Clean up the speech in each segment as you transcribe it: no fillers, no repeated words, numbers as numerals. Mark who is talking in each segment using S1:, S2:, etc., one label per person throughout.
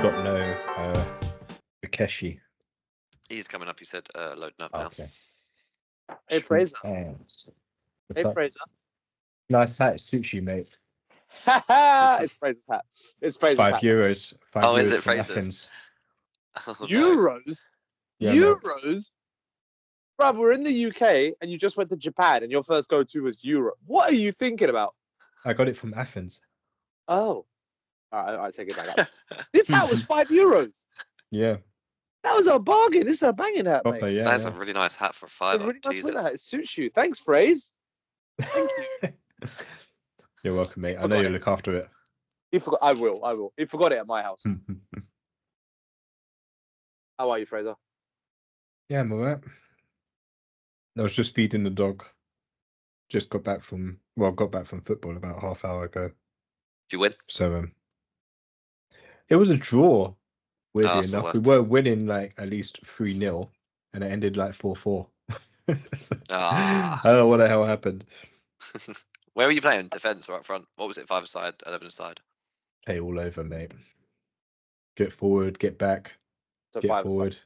S1: got no Rikesh.
S2: He's coming up. He said loading up now.
S1: Okay.
S3: Hey, Frazer.
S1: What's
S3: Hey,
S1: up?
S3: Frazer.
S1: Nice hat. It suits you, mate.
S3: It's Frazer's hat. It's Frazer's hat.
S1: €5.
S2: Oh, is
S1: €5
S2: it
S1: from
S2: Frazer's?
S1: Athens.
S2: Oh, no.
S3: Euros?
S1: Yeah, man.
S3: Euros? Bruv, we're in the UK and you just went to Japan and your first go-to was Euro. What are you thinking about?
S1: I got it from Athens.
S3: Oh. I take it back up. This hat was €5.
S1: Yeah.
S3: That was a bargain. This is a banging hat,
S1: Proper,
S3: mate.
S1: yeah.
S2: That's
S1: yeah.
S2: a really nice hat for a
S3: It's
S2: fiver.
S3: a really nice winter
S2: Jesus.
S3: hat. It suits you. Thanks, Fraze. Thank you.
S1: You're welcome, mate. I
S3: forgot
S1: know you'll
S3: it.
S1: look after it.
S3: He forgot. I will. He forgot it at my house. How are you, Frazer?
S1: Yeah, I'm alright. I was just feeding the dog. Just got back from football about half hour ago.
S2: Did you win?
S1: So it was a draw. Weirdly
S2: that's the
S1: enough, we
S2: worst.
S1: were winning like at least 3-0, and it ended like 4-4. So,
S2: Ah.
S1: I don't know what the hell happened.
S2: Where were you playing? Defence or up front? What was it? 5-a-side, 11-a-side?
S1: Play all over, mate. Get forward, get back,
S3: So
S1: get
S3: 5-a-side.
S1: forward.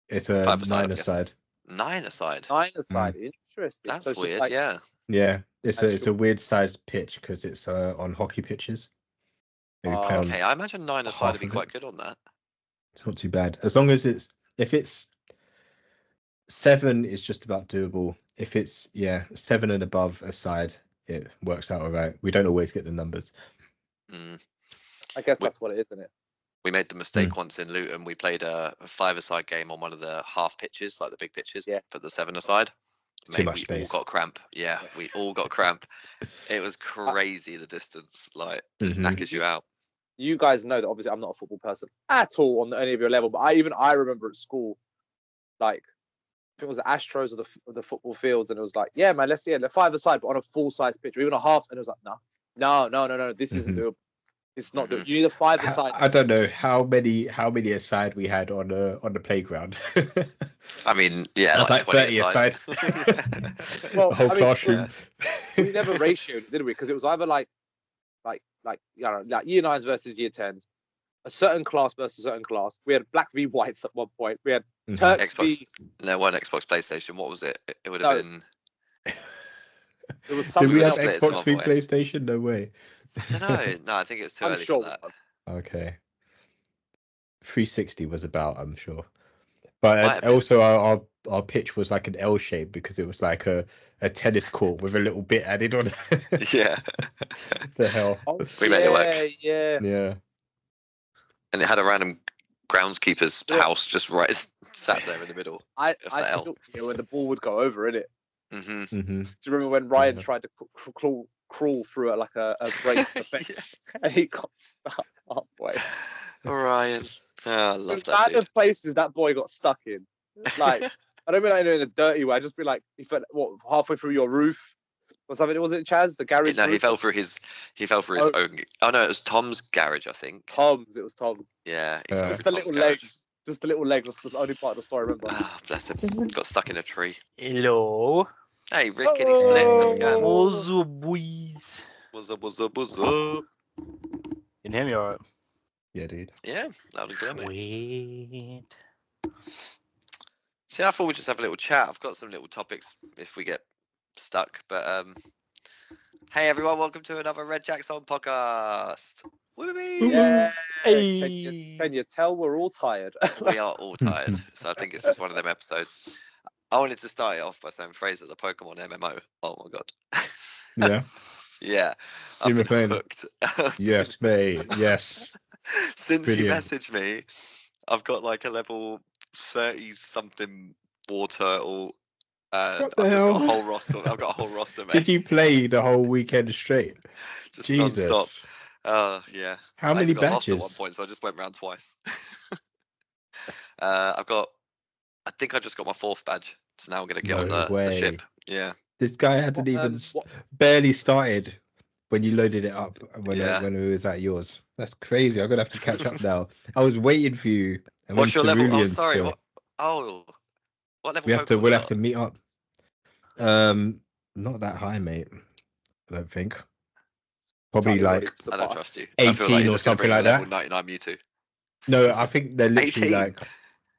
S1: It's a
S2: 5-a-side, I'm
S1: 9-a-side.
S2: 9-a-side.
S3: 9-a-side. Interesting.
S2: That's
S3: So it's just
S2: weird.
S3: like-
S2: Yeah.
S1: Yeah, it's a
S3: Actual-
S1: weird sized pitch because it's on hockey pitches. Maybe play on-
S2: Okay, I imagine 9-a-side would be
S1: half of
S2: quite good on that.
S1: It's not too bad as long as if it's 7 is just about doable. If it's 7 and above a side, it works out all right. We don't always get the numbers.
S2: Mm.
S3: I guess that's what it is, isn't it?
S2: We made the mistake once in Luton. We played a 5-a-side game on one of the half pitches, like the big pitches, but the 7-a-side.
S1: Too much
S2: we
S1: space.
S2: all got cramp. Yeah, we all got cramp. It was crazy, the distance. Like, just knackers you out.
S3: You guys know that obviously I'm not a football person at all on any of your level, but I remember at school, like, I think it was the Astros of the football fields, and it was like, yeah, man, let's the 5-a-side, but on a full-size pitch, or even a half, and it was like, no, this isn't doable. It's not doable. You need a 5-a-side.
S1: I don't know how many aside we had on the playground.
S2: I mean, yeah,
S1: That's like
S2: 20
S1: 30 aside.
S3: Well,
S1: the whole
S3: I mean,
S1: classroom.
S3: We never ratioed, did we? Because it was either like you know, like year 9s versus year 10s, a certain class versus a certain class. We had black v whites at one point. We had Turks v.
S2: No, one Xbox, PlayStation. What was it? It would have been.
S3: There was
S1: Did
S3: something
S1: we have
S3: else.
S1: Xbox v PlayStation? No way.
S2: I don't know. No, I think it was too
S3: I'm
S2: early
S3: sure.
S2: for that.
S1: Okay. 360 was about, I'm sure. But also our pitch was like an L shape because it was like a tennis court with a little bit added on.
S2: Yeah.
S1: The hell.
S2: We made it work.
S3: Yeah.
S2: And it had a random groundskeeper's house just right sat there in the middle.
S3: I still when the ball would go over, innit?
S2: Mm-hmm.
S1: Mm-hmm.
S3: Do you remember when Ryan tried to crawl through like a break in the fence and he got stuck halfway?
S2: Ryan. Oh, I love that.
S3: Random places that boy got stuck in. Like, I don't mean like in a dirty way. I just be like, he fell halfway through your roof or something. Was it Chaz? The garage?
S2: No,
S3: roof?
S2: he fell through his own. Oh no, it was Tom's garage, I think.
S3: It was Tom's.
S2: Yeah.
S3: Just the little legs. Just the little legs. That's the only part of the story I remember.
S2: Oh, bless him. Got stuck in a tree.
S4: Hello.
S2: Hey, Rick, Kitty Split. How's it going?
S4: What's up, boys?
S2: What's up? What's up? What's up?
S4: Can you hear me alright?
S1: Yeah, dude.
S2: Yeah, loud and clear, mate.
S4: Sweet.
S2: See, I thought we'd just have a little chat. I've got some little topics if we get stuck. But hey everyone, welcome to another Red Jacks On podcast.
S3: Yeah.
S4: Hey.
S3: Can you tell we're all tired?
S2: We are all tired, so I think it's just one of them episodes. I wanted to start it off by saying Frazer, the Pokemon MMO. Oh my god.
S1: Yeah.
S2: Yeah.
S1: You've
S2: I've
S1: been
S2: been
S1: playing.
S2: hooked.
S1: Yes, mate. Yes.
S2: Since
S1: Brilliant.
S2: you messaged me, I've got like a level 30 something war turtle. And
S1: What the
S2: I've just got a
S1: hell?
S2: whole roster. I've got a whole roster, mate.
S1: Did you play the whole weekend straight?
S2: Just
S1: Jesus.
S2: non-stop. Yeah.
S1: How
S2: I
S1: many
S2: even got lost at one
S1: batches?
S2: point, so I just went round twice. I think I just got my 4th badge, so now I'm gonna get on the ship. Yeah.
S1: This guy hadn't even barely started when you loaded it up when it was at yours. That's crazy. I'm gonna have to catch up now. I was waiting for you.
S2: What's your level? Oh, sorry. What level?
S1: We'll have to meet up. Not that high, mate. I don't think. Probably like
S2: I don't trust you.
S1: 18
S2: I feel like you're
S1: or
S2: just gonna
S1: something
S2: bring
S1: like
S2: level
S1: that.
S2: 99 Mewtwo.
S1: No, I think they're literally
S2: 18?
S1: like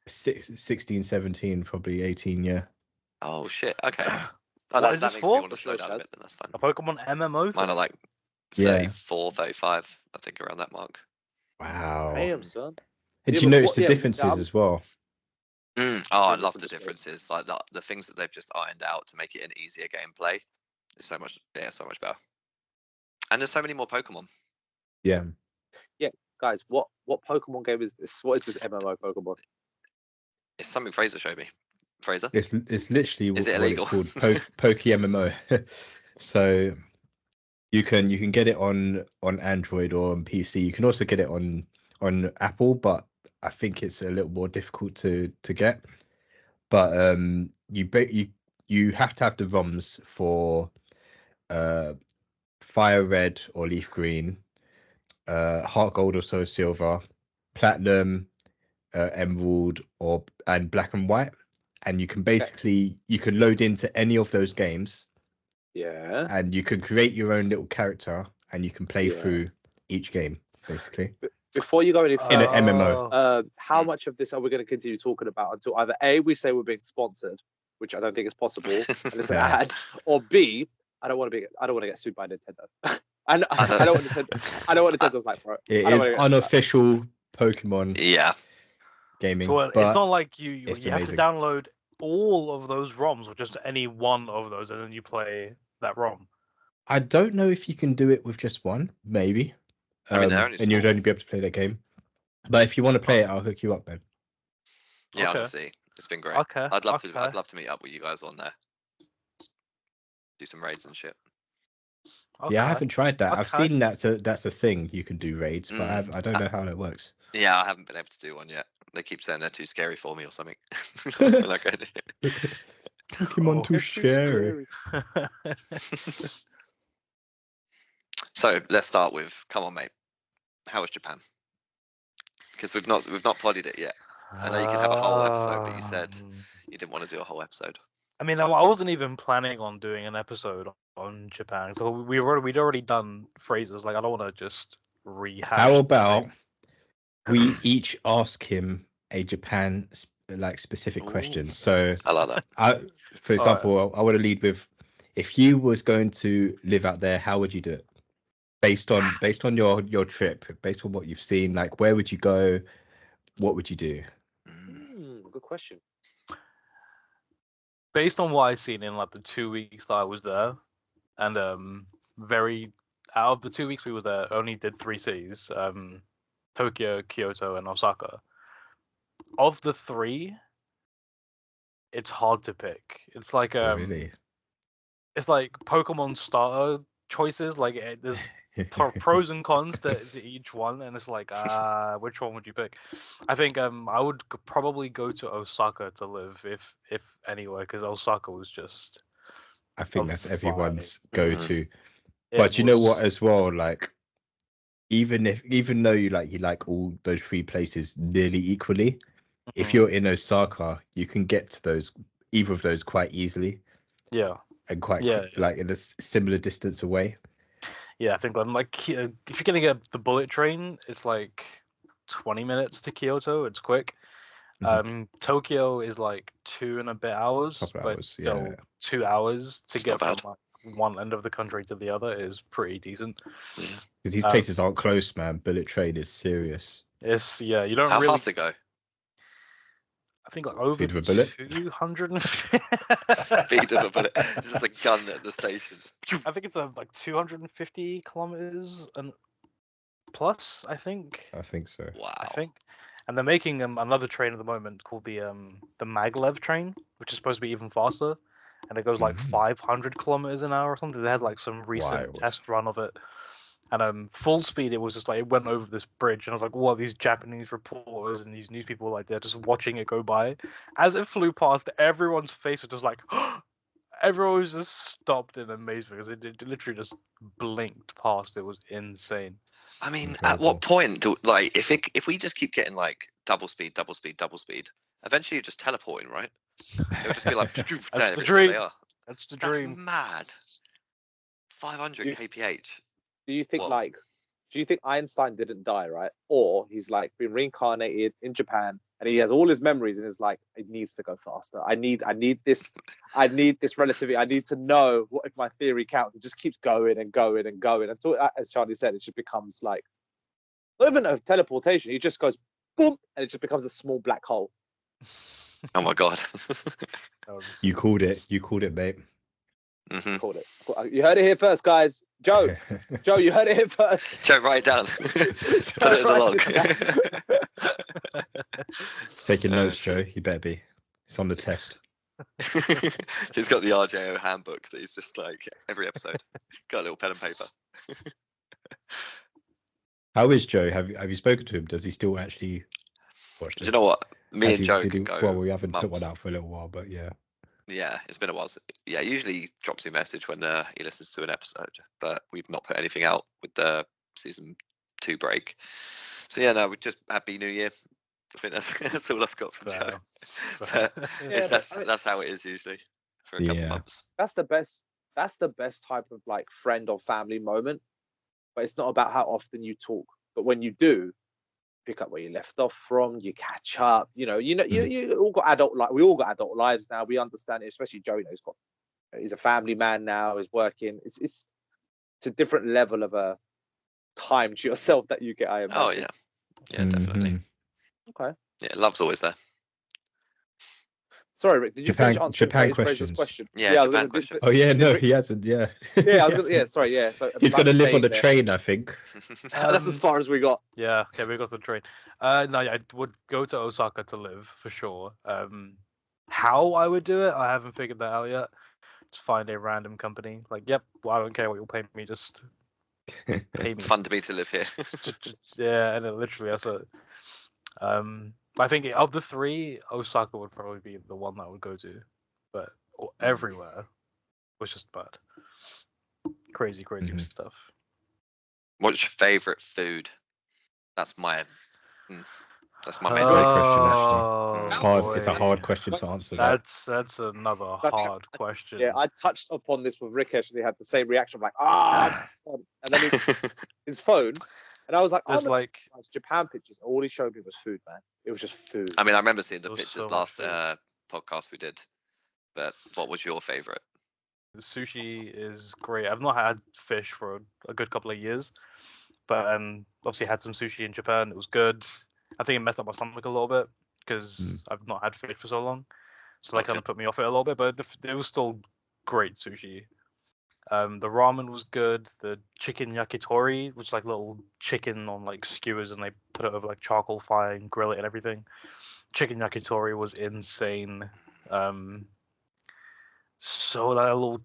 S1: 16, 17, probably 18. Yeah.
S2: Oh shit. Okay. Oh,
S4: What
S2: that,
S4: is
S2: that
S4: this
S2: makes me
S4: for?
S2: want to slow down a bit. Then that's fine.
S4: A Pokemon MMO?
S2: Mine are like
S1: Yeah.
S2: 34, 35. I think around that mark.
S1: Wow.
S3: Damn, son.
S1: Did
S3: Yeah,
S1: you
S3: but
S1: notice
S3: what-
S1: the
S3: yeah,
S1: differences
S3: I'm-
S1: as well?
S2: Oh, I
S3: Really
S2: love the
S3: different story.
S2: differences. Like the things that they've just ironed out to make it an easier gameplay. It's so much, so much better. And there's so many more Pokemon.
S1: Yeah.
S3: Guys, what Pokemon game is this? What is this MMO Pokemon?
S2: It's something Fraser showed me. Fraser.
S1: It's literally
S2: Is it
S1: what
S2: illegal?
S1: it's called, Poke MMO. So you can get it on Android or on PC. You can also get it on Apple, but I think it's a little more difficult to get. But you have to have the ROMs for Fire Red or Leaf Green, Heart Gold or Soul Silver, Platinum, Emerald and Black and White, and you can basically you can load into any of those games,
S3: Yeah.
S1: and you can create your own little character, and you can play
S3: Yeah.
S1: through each game basically
S3: Before you go any
S1: in
S3: further,
S1: an MMO.
S3: how much of this are we going to continue talking about until either A, we say we're being sponsored, which I don't think is possible, and it's an
S1: Yeah.
S3: ad, or B, I don't want to get sued by Nintendo. I don't want Nintendo. I don't want Nintendo's like, bro.
S1: It
S3: I don't
S1: is
S3: wanna get-
S1: unofficial Pokemon
S2: Yeah.
S1: gaming,
S4: So it's
S1: but
S4: not like you
S1: it's
S4: have to
S1: amazing.
S4: download all of those ROMs or just any one of those, and then you play that ROM.
S1: I don't know if you can do it with just one, maybe.
S2: I mean, they're only
S1: and you'd
S2: small.
S1: only be able to play that game. But if you want to play it, I'll hook you up, man.
S2: Yeah,
S4: Okay.
S2: honestly, it's been great.
S4: Okay.
S2: I'd love
S4: okay.
S2: to. I'd love to meet up with you guys on there. Do some raids and shit.
S1: Yeah, I
S4: Okay.
S1: haven't tried that. I've
S4: Okay.
S1: seen that's a thing you can do raids, but I don't know how that works.
S2: Yeah, I haven't been able to do one yet. They keep saying they're too scary for me or something. We're not going to-
S1: Pokemon
S4: Oh.
S1: too
S3: It's too
S1: scary.
S2: So let's start with. Come on, mate. How was Japan? Because we've not podied it yet. I know you could have a whole episode, but you said you didn't want to do a whole episode.
S4: I mean, I wasn't even planning on doing an episode on Japan. So we'd already done phrases. Like, I don't want to just rehash.
S1: How
S4: the
S1: about
S4: same-
S1: we each ask him a Japan specific question?
S2: Ooh.
S1: So,
S2: I like that.
S1: for example, I want to lead with, if you was going to live out there, how would you do it? Based on your trip, based on what you've seen, like where would you go? What would you do?
S3: Good question.
S4: Based on what I've seen in like the 2 weeks that I was there, and out of the 2 weeks we were there, only did 3 cities: Tokyo, Kyoto, and Osaka. Of the 3, it's hard to pick. It's like
S1: Really?
S4: it's like Pokemon starter choices. Like there's pros and cons to each one, and it's like which one would you pick? I think I would probably go to Osaka to live, if anywhere, because Osaka was just
S1: I think
S4: a
S1: that's
S4: vibe.
S1: everyone's go-to.
S4: It
S1: But you know what
S4: was-
S1: as well, like even though you like all those 3 places nearly equally, if
S4: Mhm.
S1: you're in Osaka, you can get to either of those quite easily
S4: yeah,
S1: and quite
S4: Yeah,
S1: quick, like in a similar distance away.
S4: I think I'm like if you're gonna get the bullet train, it's like 20 minutes to Kyoto. It's quick.
S1: Mhm.
S4: Tokyo is like 2 and a bit hours,
S1: Couple
S4: but
S1: hours,
S4: still
S1: yeah.
S4: 2 hours to
S2: It's
S4: get
S2: not
S4: from like one end of the country to the other is pretty decent.
S1: Because these
S4: Um,
S1: places aren't close, man. Bullet train is serious.
S4: It's you don't
S2: How
S4: really.
S2: fast to go?
S4: I think like over
S1: Speed of a bullet?
S4: 250.
S2: Speed of a bullet. It's just a gun at the station.
S4: I think it's like 250 kilometers and plus. I think.
S1: I think so.
S2: Wow.
S4: I think, and they're making another train at the moment called the maglev train, which is supposed to be even faster, and it goes like 500 kilometers an hour or something. They had like some recent
S1: Wild.
S4: test run of it, and full speed it was just like it went over this bridge, and I was like, what, these Japanese reporters and these news people, like, they're just watching it go by. As it flew past, everyone's face was just like everyone was just stopped in amazement because it literally just blinked past. It was insane.
S2: I mean, at
S1: Incredible.
S2: what point do if we just keep getting like double speed, eventually you're just teleporting, right? It'll just be like
S4: That's
S2: there
S4: the
S2: they
S4: dream.
S2: are.
S4: That's the
S2: That's
S4: dream.
S2: mad. 500
S3: You-
S2: kph.
S3: Do you think
S2: Well-
S3: like do you think Einstein didn't die, right? Or he's like been reincarnated in Japan and he has all his memories and is like, it needs to go faster. I need this relativity. I need to know what if my theory counts. It just keeps going and going and going until, as Charlie said, it just becomes like not even a teleportation. He just goes boom, and it just becomes a small black hole.
S2: Oh my god.
S1: You called it. You called it, mate.
S2: Mhm.
S3: Called it. You heard it here first, guys. Joe, you heard it here first.
S2: Joe, write it down. Put it in the log.
S1: Taking notes, Joe. You better be. It's on the test.
S2: He's got the RJO handbook that he's just like every episode. Got a little pen and paper.
S1: How is Joe? Have you spoken to him? Does he still actually watch
S2: Do
S1: this?
S2: you know what? Me
S1: Has
S2: and Joe
S1: did
S2: can
S1: he-
S2: go.
S1: Well, we haven't put
S2: months.
S1: one out for a little while, but yeah.
S2: Yeah, it's been a while. Yeah, usually he drops me a message when he listens to an episode, but we've not put anything out with the season 2 break. So yeah, no, we just happy New Year. I think that's all I've got from Joe. But
S3: Yeah,
S2: that's how it is usually for a couple
S1: Yeah.
S2: months.
S3: That's the best. That's the best type of like friend or family moment. But it's not about how often you talk. But when you do, pick up where you left off from. You catch up. You all got adult life. We all got adult lives now. We understand it. Especially Joe. He's a family man now. He's working. It's a different level of a time to yourself that you get. I imagine.
S2: Oh yeah, yeah, definitely.
S1: Mhm.
S3: Okay.
S2: Yeah, love's always there.
S3: Sorry, Rick. Did you
S1: Japan-
S3: finish answering
S1: Japan
S3: Fraser's
S1: questions.
S3: question?
S2: Yeah,
S3: I was
S2: Japan
S3: gonna-
S2: question.
S1: Oh yeah, no,
S3: Rick-
S1: he hasn't. Yeah.
S3: Yeah, I was gonna. Yeah, sorry. Yeah, so
S1: He's
S3: like
S1: gonna live on
S3: staying
S1: the
S3: there.
S1: train, I think.
S3: That's as far as we got.
S4: Yeah, okay, we got the train. No, yeah, I would go to Osaka to live for sure. How I would do it, I haven't figured that out yet. Just find a random company. Like, yep, well, I don't care what you'll pay me, just pay me.
S2: It's fun to me to live here.
S4: Yeah, and literally that's it. I think of the three, Osaka would probably be the one that I would go to, but everywhere was just bad. Crazy
S1: Mhm.
S4: stuff.
S2: What's your favourite food? That's my main
S1: Great
S2: question.
S1: question, actually. It's
S4: Oh,
S1: hard. It's a
S4: boy.
S1: hard question to answer. That.
S4: That's another
S3: That's-
S4: hard question.
S3: Yeah, I touched upon this with Rikesh and he had the same reaction, like, and then his phone, and I was like,
S4: There's like
S3: it's Japan pictures. All he showed me was food, man. It was just food.
S2: I mean, I remember seeing the
S4: There was
S2: pictures
S4: so much
S2: last
S4: food.
S2: podcast we did. But what was your favourite?
S4: sushi is great. I've not had fish for a good couple of years, but obviously had some sushi in Japan. It was good. I think it messed up my stomach a little bit because I've not had fish for so long, so that kind of put me off it a little bit. But it was still great sushi. The ramen was good. The chicken yakitori, which is like little chicken on like skewers, and they put it over like charcoal fire and grill it and everything. Chicken yakitori was insane. So like little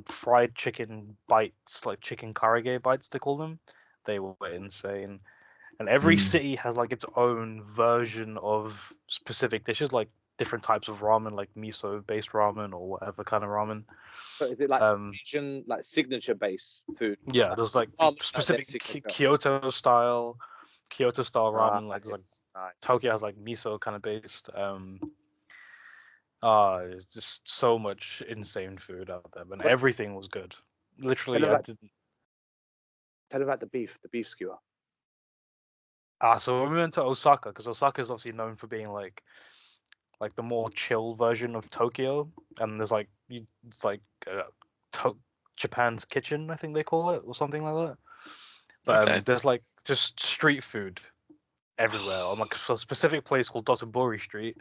S4: fried chicken bites, like chicken karage bites, they call them. They were insane. And every city has like its own version of specific dishes, like different types of ramen, like miso-based ramen or whatever kind of ramen.
S3: So is it like
S4: Um,
S3: Asian, like signature based food?
S4: Yeah, there's like
S3: ramen, like,
S4: specific
S3: their signature.
S4: Kyoto style ramen. Like there's like
S3: Nice.
S4: Tokyo has like miso kind of based. It's just so much insane food out there, but everything was good. Literally,
S3: Tell
S4: I
S3: about-
S4: didn't.
S3: Tell him about the beef skewer.
S4: So when we went to Osaka, because Osaka is obviously known for being like the more chill version of Tokyo, and there's like it's like Japan's kitchen, I think they call it, or something like that. But
S2: Okay.
S4: there's like just street food everywhere on like a specific place called Dotonbori Street.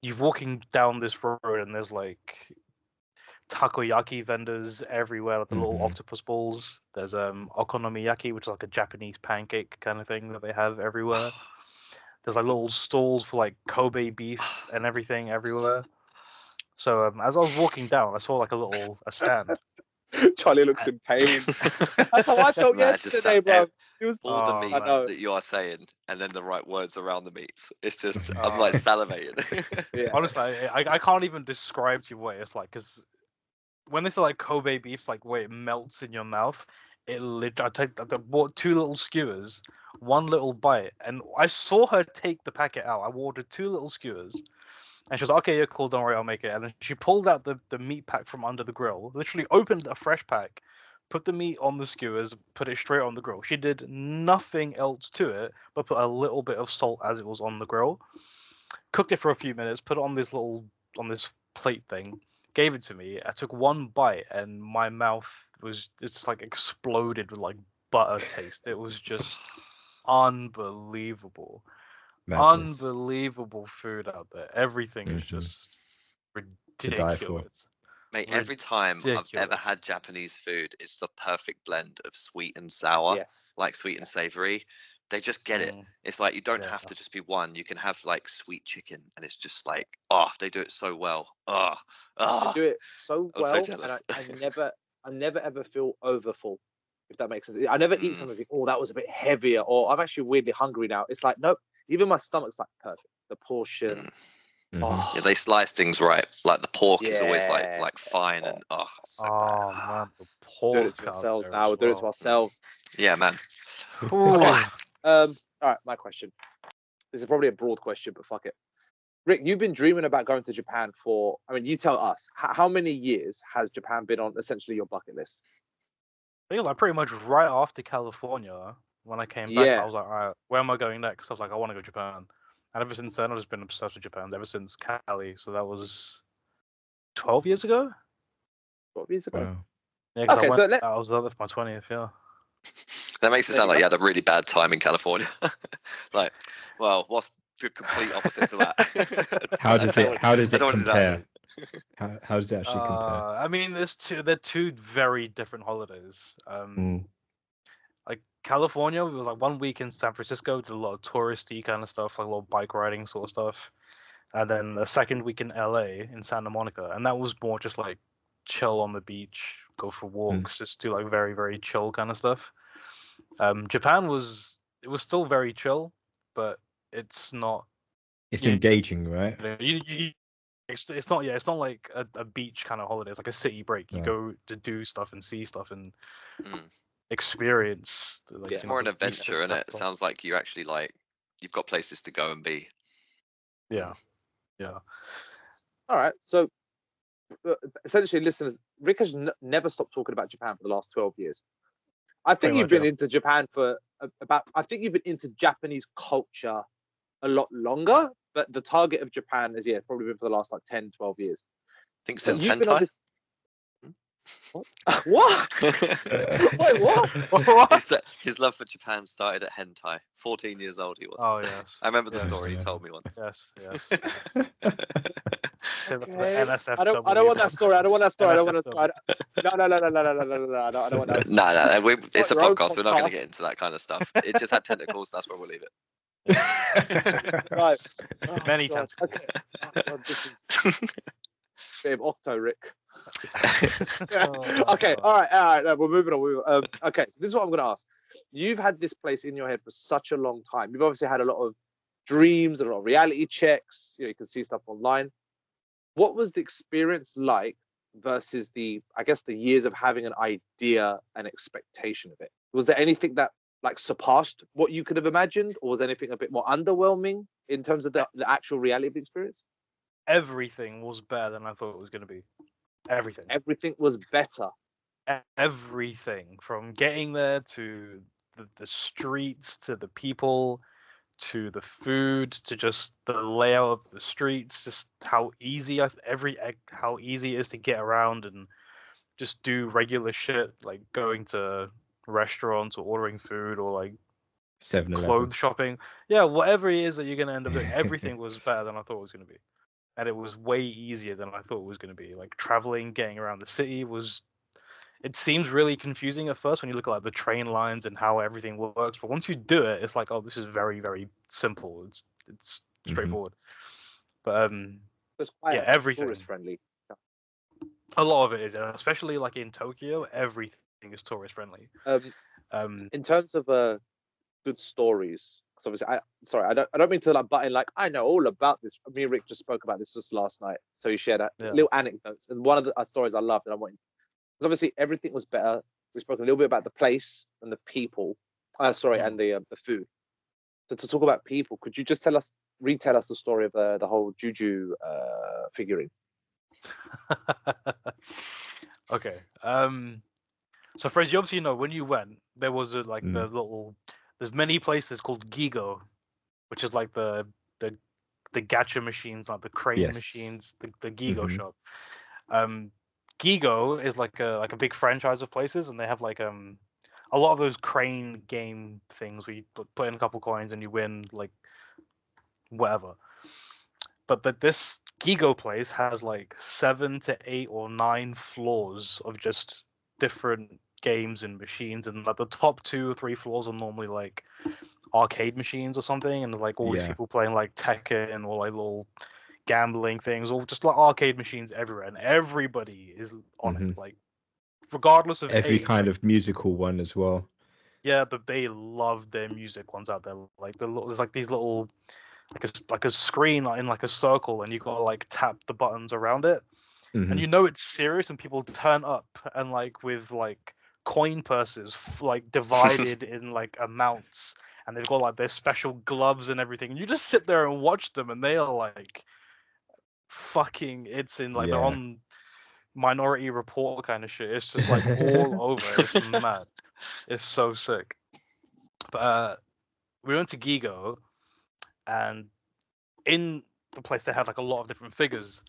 S4: You're walking down this road and there's like takoyaki vendors everywhere, like the little octopus balls. There's okonomiyaki, which is like a Japanese pancake kind of thing that they have everywhere. There's like little stalls for like Kobe beef and everything everywhere. So as I was walking down, I saw like a stand.
S3: Charlie looks in pain. That's how I felt
S2: Nah, it just
S3: yesterday,
S2: sound-
S3: bro. It was
S2: All the
S4: Oh,
S2: meat
S3: I know.
S2: that you are saying, and then the right words around the meats. It's just I'm
S4: Oh.
S2: like salivating.
S3: Yeah.
S4: Honestly, I can't even describe to you what it's like, because when they say like Kobe beef, like where it melts in your mouth, I bought 2 little skewers, 1 little bite, and I saw her take the packet out. I ordered 2 little skewers, and she was like, "Okay, yeah, cool, don't worry, I'll make it." And then she pulled out the meat pack from under the grill, literally opened a fresh pack, put the meat on the skewers, put it straight on the grill. She did nothing else to it but put a little bit of salt as it was on the grill. Cooked it for a few minutes, put it on this plate thing, gave it to me. I took one bite and my mouth it's like exploded with like butter taste. It was just unbelievable.
S1: Madness.
S4: Unbelievable food out there. Everything is just
S1: die for.
S4: ridiculous.
S2: Mate, every time I've ever
S4: Ridiculous.
S2: had Japanese food, it's the perfect blend of sweet and sour,
S3: Yes.
S2: like sweet and savory. They just get it.
S4: Mm.
S2: It's like you don't
S4: Yeah.
S2: have to just be one. You can have like sweet chicken, and it's just like, oh, they do it so well. Oh,
S3: They
S2: oh.
S3: do it so
S2: I'm so
S3: well, and
S2: jealous.
S3: I never ever feel overfull, if that makes sense. I never eat something and think, oh, that was a bit heavier, or I'm actually weirdly hungry now. It's like, nope, even my stomach's like perfect. The portion. Oh,
S2: Yeah, they slice things right. Like the pork is always
S3: yeah.
S2: like fine and so
S4: Oh
S2: good.
S4: man, the
S3: Doing it
S4: pork
S3: to
S4: out
S3: ourselves
S4: there
S3: now.
S4: as
S3: We're doing it to
S4: well.
S3: ourselves.
S2: Yeah, man.
S4: Ooh.
S3: All right, my question. This is probably a broad question, but fuck it. Rick, you've been dreaming about going to Japan for, I mean, you tell us, how many years has Japan been on essentially your bucket list?
S4: I think like pretty much right after California, when I came back,
S3: Yeah.
S4: I was like, all right, where am I going next? I was like, I want to go to Japan. And ever since then, I've just been obsessed with Japan. Ever since Cali, so that was 12 years ago.
S3: 12 years ago.
S1: Wow.
S4: Yeah, because
S3: Okay,
S4: I was there for my 20th. Yeah.
S2: That makes it
S3: There
S2: sound
S3: you
S2: like
S3: go.
S2: you had a really bad time in California. Like, well, what's the complete opposite to that?
S1: How does it
S2: I don't wanna do that.
S1: compare? How does it actually compare?
S4: I mean, they're two very different holidays.
S1: Mm.
S4: Like California, we were like 1 week in San Francisco, did a lot of touristy kind of stuff, like a lot of bike riding sort of stuff. And then the second week in LA in Santa Monica, and that was more just like chill on the beach, go for walks, just do like very, very chill kind of stuff. Japan was still very chill, but it's not.
S1: It's
S4: You
S1: engaging, right?
S4: know, it's not like a beach kind of holiday. It's like a city break. You
S1: No.
S4: go to do stuff and see stuff and
S2: Mm.
S4: experience. Like,
S2: It's
S4: you
S2: more
S4: know,
S2: an
S4: the beach
S2: adventure, isn't it? It
S4: stuff.
S2: sounds like you actually like you've got places to go and be.
S4: Yeah, yeah.
S3: All right. So essentially, listeners, Rick has never stopped talking about Japan for the last 12 years. I think
S4: Pretty
S3: you've
S4: much,
S3: been
S4: yeah.
S3: into Japan for I think you've been into Japanese culture a lot longer, but the target of Japan is, probably been for the last like 10, 12 years.
S2: I think
S3: So
S2: since
S3: you've been on
S2: hentai.
S3: this. What? Wait, what?
S2: His love for Japan started at hentai. 14 years old he was.
S4: Oh yes.
S2: I remember the
S4: Yes.
S2: story you told me once.
S4: Yes, yes. Yes. Save that for the
S3: Okay.
S4: NSFW
S3: I don't want that story. I don't want that story. I don't want that story.
S4: NSFW.
S3: No. I don't want that.
S2: No, it's a
S3: your own
S2: podcast. We're not going to
S3: podcast.
S2: get into that kind of stuff. It just had tentacles. That's where we'll leave it.
S3: Right. Oh,
S4: Many
S3: God.
S4: tentacles.
S3: Okay. Oh, God, this is a bit of Octo, Rick.
S4: Oh,
S3: Okay. All right. No, we're moving on. Okay. So this is what I'm going to ask. You've had this place in your head for such a long time. You've obviously had a lot of dreams, a lot of reality checks. You can see stuff online. What was the experience like versus the years of having an idea and expectation of it? Was there anything that like surpassed what you could have imagined, or was anything a bit more underwhelming in terms of the actual reality of the experience?
S4: Everything was better than I thought it was going to be. Everything.
S3: Everything was better.
S4: Everything from getting there to the streets to the people to the food to just the layout of the streets, just how easy how easy it is to get around and just do regular shit like going to restaurants or ordering food or like
S1: 7-Eleven.
S4: clothes shopping. Yeah, whatever it is that you're gonna end up doing, everything was better than I thought it was gonna be. And it was way easier than I thought it was gonna be. Like traveling, getting around the city it seems really confusing at first when you look at like the train lines and how everything works, but once you do it, it's like, oh, this is very, very simple. It's straightforward. But
S3: It's quite
S4: yeah, everything.
S3: tourist friendly.
S4: A lot of it is, especially like in Tokyo, everything is tourist friendly.
S3: In terms of good stories, because obviously I don't mean to like butt in like I know all about this. Me and Rick just spoke about this just last night, so he shared little anecdotes, and one of the stories I loved, and I wanted. Because obviously everything was better. We spoke a little bit about the place and the people. And the food. So to talk about people, could you just retell us the story of the whole Juju figurine?
S4: Okay. So, Fraser, you obviously know when you went, there was the
S1: Mm.
S4: little. There's many places called Gigo, which is like the gacha machines, like the crane
S1: Yes.
S4: machines, the Gigo
S1: Mhm.
S4: shop. Gigo is like a big franchise of places, and they have like a lot of those crane game things where you put in a couple coins and you win like whatever. But this Gigo place has like 7 to 8 or 9 floors of just different games and machines, and like the top 2 or 3 floors are normally like arcade machines or something, and there's like all these
S1: Yeah.
S4: people playing like Tekken or like little gambling things, or just like arcade machines everywhere, and everybody is on
S1: Mhm.
S4: it, like regardless of
S1: Every
S4: age.
S1: kind
S4: Like,
S1: of musical one as well.
S4: yeah, but they love their music ones out there. Like there's like these little like a screen in like a circle, and you gotta like tap the buttons around it, and
S1: Mhm.
S4: you know it's serious, and people turn up and like with like coin purses like divided in like amounts, and they've got like their special gloves and everything, and you just sit there and watch them, and they are like fucking it's in like they're
S1: Yeah.
S4: on Minority Report kind of shit. It's just like all over. It's mad. It's so sick. But we went to Gigo, and in the place they had like a lot of different figures.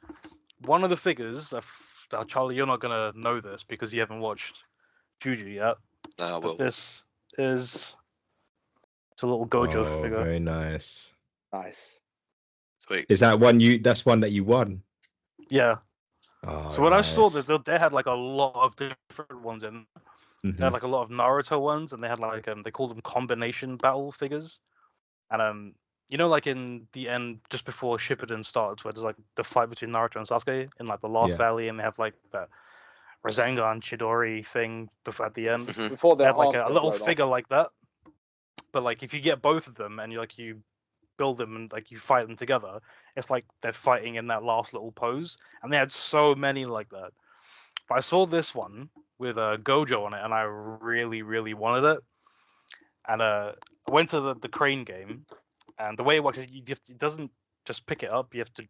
S4: One of the figures that Charlie, you're not gonna know this because you haven't watched Juju yet.
S2: No, I
S4: But
S2: will.
S4: this is it's a little Gojo
S1: Oh,
S4: figure.
S1: very nice.
S3: Nice.
S2: Sweet.
S1: Is that one you? That's one that you won.
S4: Yeah.
S1: Oh,
S4: So when I saw this,
S1: nice.
S4: they had like a lot of different ones in. They had
S1: Mhm.
S4: like a lot of Naruto ones, and they had like they called them combination battle figures. And you know, like in the end, just before Shippuden starts, where there's like the fight between Naruto and Sasuke in like the Lost
S1: Yeah.
S4: Valley, and they have like that Rasengan Chidori thing before at the end.
S2: Mhm.
S3: Before
S4: They
S3: their
S4: had like
S3: arms
S4: a
S3: get
S4: little
S3: blown off.
S4: figure like that. But like if you get both of them and you build them and like you fight them together, it's like they're fighting in that last little pose. And they had so many like that. But I saw this one with a Gojo on it, and I really, really wanted it. And I went to the crane game, and the way it works is it doesn't just pick it up. You have to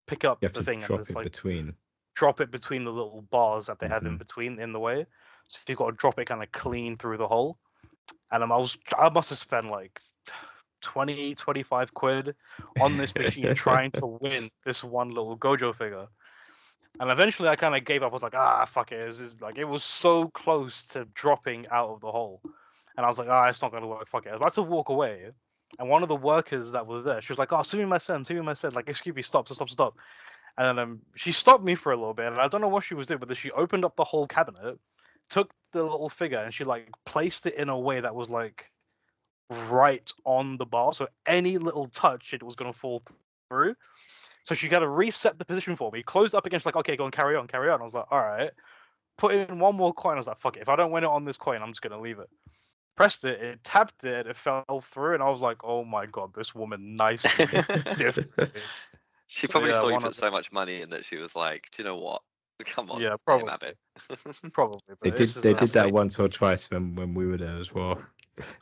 S4: pick up
S1: You have
S4: the
S1: to
S4: thing, and
S1: drop
S4: there's
S1: it
S4: like
S1: between.
S4: drop it between the little bars that they have in
S1: Mhm.
S4: between in the way. So you've got to drop it kind of clean through the hole. And I must have spent like 20, 25 quid on this machine trying to win this one little Gojo figure. And eventually I kind of gave up. I was like, fuck it. It was so close to dropping out of the hole. And I was like, it's not going to work. Fuck it. I was about to walk away. And one of the workers that was there, she was like, sue me my son, sue me my son. Like, excuse me, stop, stop, stop. And then she stopped me for a little bit. And I don't know what she was doing, but she opened up the whole cabinet, took the little figure, and she like placed it in a way that was like right on the bar. So any little touch, it was going to fall through. So she got to reset the position for me, closed up against like, okay, go on, carry on, carry on. I was like, all right. Put in one more coin. I was like, fuck it. If I don't win it on this coin, I'm just gonna leave it. Pressed it, it tapped it, it fell through, and I was like, oh my god, this woman nicely diffed me.
S2: She
S4: So
S2: probably
S4: yeah,
S2: saw you
S4: one
S2: put
S4: of
S2: so much money in that she was like, "Do you know what? Come on,
S4: yeah,
S2: let him have it."
S4: probably.
S1: They
S4: But this
S1: did.
S4: is
S1: They did
S2: That's
S1: that
S2: sweet.
S1: once or twice when we were there as well.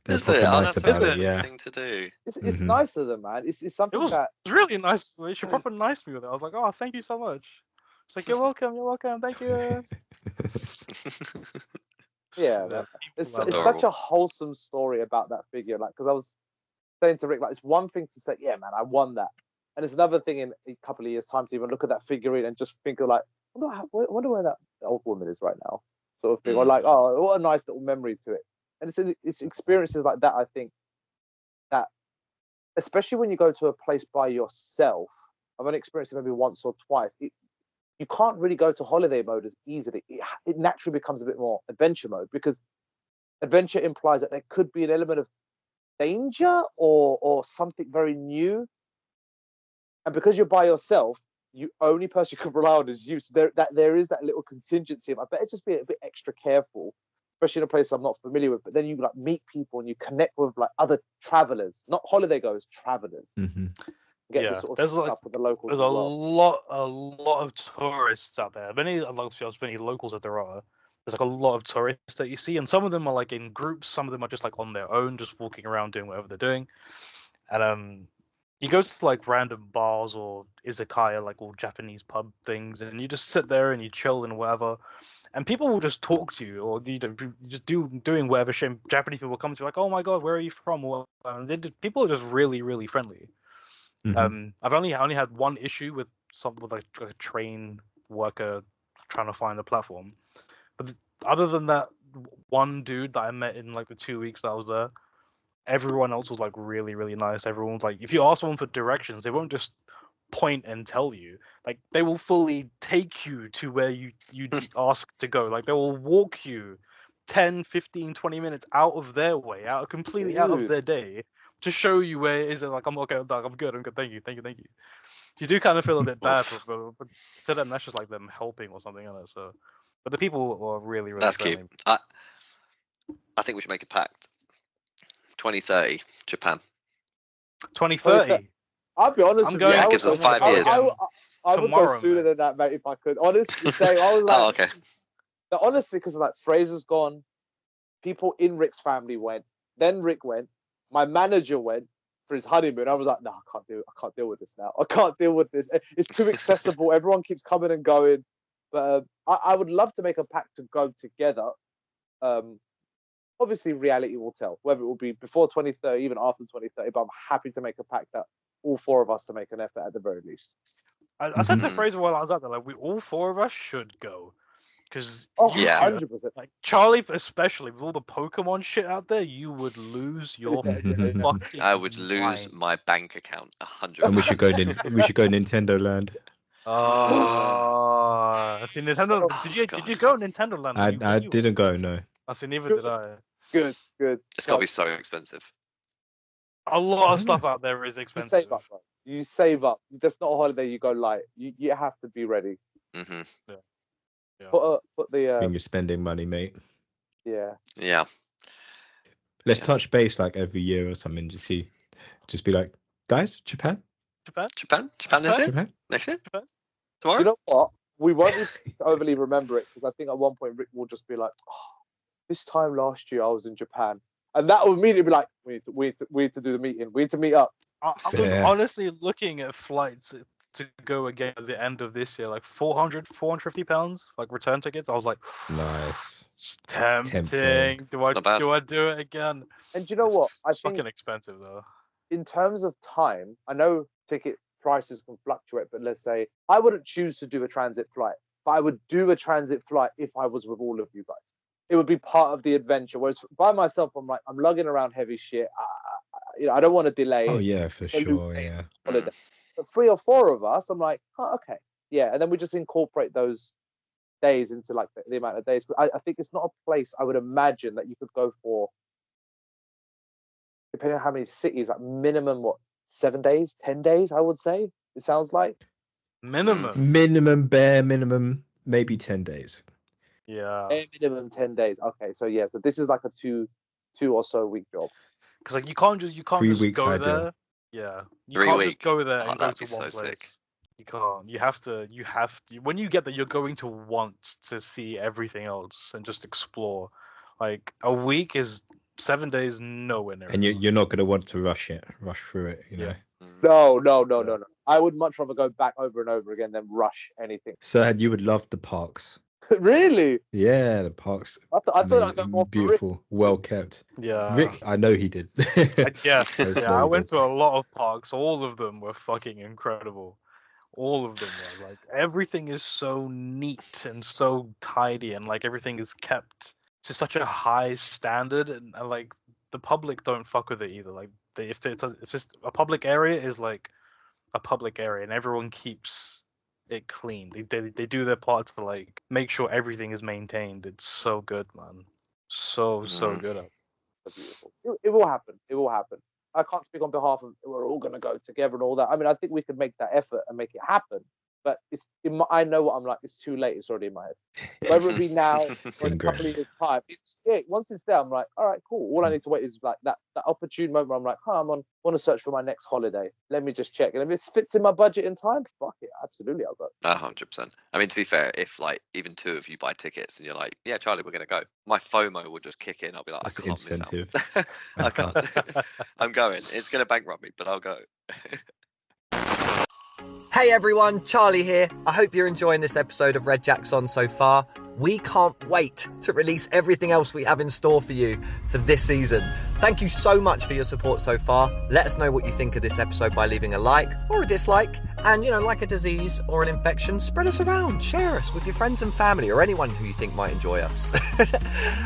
S1: They're
S2: Is it?
S1: proper
S2: Oh,
S1: nice
S2: that's such
S1: about
S2: a
S1: it.
S4: it?
S2: sweet
S1: Yeah.
S2: thing to do.
S3: It's
S1: Mhm.
S3: nice of them, man. It's
S4: It
S3: something
S4: was
S3: that
S4: really nice. She proper nice me with it. I was like, oh, thank you so much. It's like, you're welcome, thank you.
S3: yeah,
S4: Yeah,
S3: man.
S4: people
S3: It's
S4: are
S3: such
S2: Adorable.
S3: a wholesome story about that figure. Like, because I was saying to Rick, like, it's one thing to say, yeah, man, I won that, and it's another thing in a couple of years' time to even look at that figurine and just think of like, wonder where that old woman is right now, sort of thing, or like,
S2: Mm.
S3: oh, what a nice little memory to it. And it's experiences like that. I think that, especially when you go to a place by yourself, I've only experienced it maybe once or twice. You can't really go to holiday mode as easily. It naturally becomes a bit more adventure mode because adventure implies that there could be an element of danger or something very new. And because you're by yourself, you only person you can rely on is you. So there is that little contingency of I better just be a bit extra careful, especially in a place I'm not familiar with. But then you like meet people and you connect with like other travelers, not holiday goers, travelers.
S1: Mhm.
S3: Get the
S4: yeah.
S3: sort of
S4: There's like
S3: stuff with the locals
S4: there's
S3: as well.
S4: a lot of tourists out there. Many locals as there are. There's like a lot of tourists that you see, and some of them are like in groups. Some of them are just like on their own, just walking around doing whatever they're doing. And You go to like random bars or izakaya, like all Japanese pub things, and you just sit there and you chill and whatever, and people will just talk to you, or you know, just doing whatever shit. Japanese people come to you like, "Oh my god, where are you from?" Or and people are just really really friendly.
S1: Mhm.
S4: I've only had one issue with like a train worker trying to find a platform, but other than that, one dude that I met in like the 2 weeks that I was there, everyone else was like really really nice. Everyone was like, if you ask someone for directions, they won't just point and tell you. Like they will fully take you to where you ask to go. Like they will walk you 10, 15, 20 minutes out of their way, completely out of
S3: Dude.
S4: their day to show you where it is. Like I'm okay, I'm good, thank you, thank you, thank you. You do kind of feel a bit bad,
S2: Oof.
S4: but to them that's just like them helping or something like that. So, but the people were really really
S2: That's cute.
S4: friendly.
S2: I think we should make a pact. 2030, Japan.
S4: 2030.
S3: I'll be honest
S4: I'm
S3: with you.
S4: going.
S2: Yeah,
S3: I
S2: it
S3: would
S2: gives
S3: go.
S2: us
S4: I'm gonna
S2: 5
S4: go
S2: years.
S4: again
S3: I would go
S4: tomorrow,
S3: sooner
S4: man.
S3: than that, mate, if I could. Honestly, say I was
S2: Oh,
S3: like,
S2: okay.
S3: honestly, because like Fraser's gone, people in Rick's family went, then Rick went, my manager went for his honeymoon. I was like, no, I can't do it. I can't deal with this now. I can't deal with this. It's too accessible. Everyone keeps coming and going. But I would love to make a pact to go together. Obviously, reality will tell whether it will be before 2030, even after 2030. But I'm happy to make a pact that all four of us to make an effort at the very least.
S4: I said to
S2: Mhm.
S4: Fraser while I was out there, like we all four of us should go, because
S3: Oh,
S4: you
S2: Yeah.
S3: 100%.
S4: like Charlie especially with all the Pokemon shit out there, you would lose your
S1: Mhm.
S4: fucking
S2: I would lose
S4: mind.
S2: my bank account
S1: And we
S2: 100%.
S1: should go. We should go Nintendo Land.
S4: See Nintendo.
S3: Oh,
S4: Did you
S2: God.
S4: go Nintendo Land when
S1: I
S4: you went?
S1: didn't go. No.
S4: I see. Neither
S3: good,
S4: did I.
S3: good.
S2: It's got to
S3: No,
S2: be so expensive.
S4: A lot
S1: I
S4: of
S1: don't know.
S4: stuff out there is
S3: you
S4: expensive.
S3: save up, bro. You save up. That's not a holiday. You go light. You have to be ready.
S2: Hmm.
S4: Yeah.
S3: Put the
S1: When you're spending money, mate.
S3: yeah.
S2: Yeah.
S1: Let's
S2: Yeah.
S1: touch base like every year or something. Just be like, guys, Japan,
S4: Japan.
S2: Japan this year?
S1: Japan.
S2: Next year?
S4: Japan.
S3: Do
S2: Tomorrow?
S3: you know what? We won't need to overly remember it because I think at one point Rick will just be like, oh, "This time last year I was in Japan," and that will immediately be like, we need to do the meeting. We need to meet up."
S4: I was
S1: Yeah.
S4: honestly looking at flights to go again at the end of this year, like 450 pounds, like return tickets. I was like,
S1: Nice.
S4: it's
S1: Tempting.
S4: tempting.
S2: It's not bad.
S4: Do I do it again?
S3: And do you know what? I
S4: It's
S3: think
S4: fucking expensive though.
S3: in terms of time, I know ticket prices can fluctuate, but let's say I wouldn't choose to do a transit flight, but I would do a transit flight if I was with all of you guys. It would be part of the adventure. Whereas by myself, I'm like, I'm lugging around heavy shit. I don't want to delay
S1: Oh
S3: it.
S1: yeah, for
S3: I lose
S1: sure.
S3: days
S1: Yeah.
S3: on holiday. But 3 or 4 of us, I'm like, oh, okay, yeah. And then we just incorporate those days into like the amount of days. I think it's not a place I would imagine that you could go for, depending on how many cities, like minimum what 7 days, 10 days, I would say. It sounds like
S4: Minimum.
S1: Bare minimum, maybe 10 days.
S4: Yeah.
S3: minimum 10 days. Okay, so yeah, so this is like a two or so week job.
S4: Because like you can't
S1: 3
S4: just
S1: weeks
S4: go
S1: ideal.
S4: there. Yeah. You
S2: 3
S4: can't just
S2: week.
S4: go there
S2: Oh,
S4: and go
S2: that'd
S4: to
S2: be
S4: one
S2: so
S4: place.
S2: sick.
S4: You can't. You have to. When you get there, you're going to want to see everything else and just explore. Like a week is 7 days, nowhere near
S1: And
S4: enough.
S1: you're not gonna want to rush through it, you know.
S4: Yeah.
S2: Mm.
S3: No. I would much rather go back over and over again than rush anything.
S1: So you would love the parks.
S3: Really?
S1: Yeah, the parks.
S3: I thought I'd go more for Rick.
S1: Beautiful, well kept.
S4: Yeah.
S1: Rick, I know he did.
S4: Yeah.
S1: I
S4: Yeah.
S1: know
S4: I
S1: he
S4: went
S1: did.
S4: to a lot of parks. All of them were fucking incredible. All of them were like everything is so neat and so tidy and like everything is kept to such a high standard and like the public don't fuck with it either. Like if it's just a public area is like a public area and everyone keeps it clean. They do their part to like make sure everything is maintained. It's so good, man. So
S2: Mm.
S4: good.
S3: Beautiful. It will happen. It will happen. I can't speak on behalf of we're all going to go together and all that. I mean, I think we could make that effort and make it happen. but I know what I'm like. It's too late. It's already in my head. Whether it be now or in a couple of years' time, once it's there, I'm like, all right, cool. All I need to wait is like that opportune moment where I'm like, I want to search for my next holiday. Let me just check. And if it fits in my budget in time, fuck it. Absolutely, I'll go.
S2: 100%. I mean, to be fair, if like even two of you buy tickets and you're like, yeah, Charlie, we're gonna go, my FOMO will just kick in. I'll be like,
S1: That's
S2: I can't
S1: incentive.
S2: miss out. I can't. I'm going. It's gonna bankrupt me, but I'll go.
S5: Hey everyone, Charlie here. I hope you're enjoying this episode of Red Jacks On so far. We can't wait to release everything else we have in store for you for this season. Thank you so much for your support so far. Let us know what you think of this episode by leaving a like or a dislike. And, like a disease or an infection, spread us around. Share us with your friends and family or anyone who you think might enjoy us.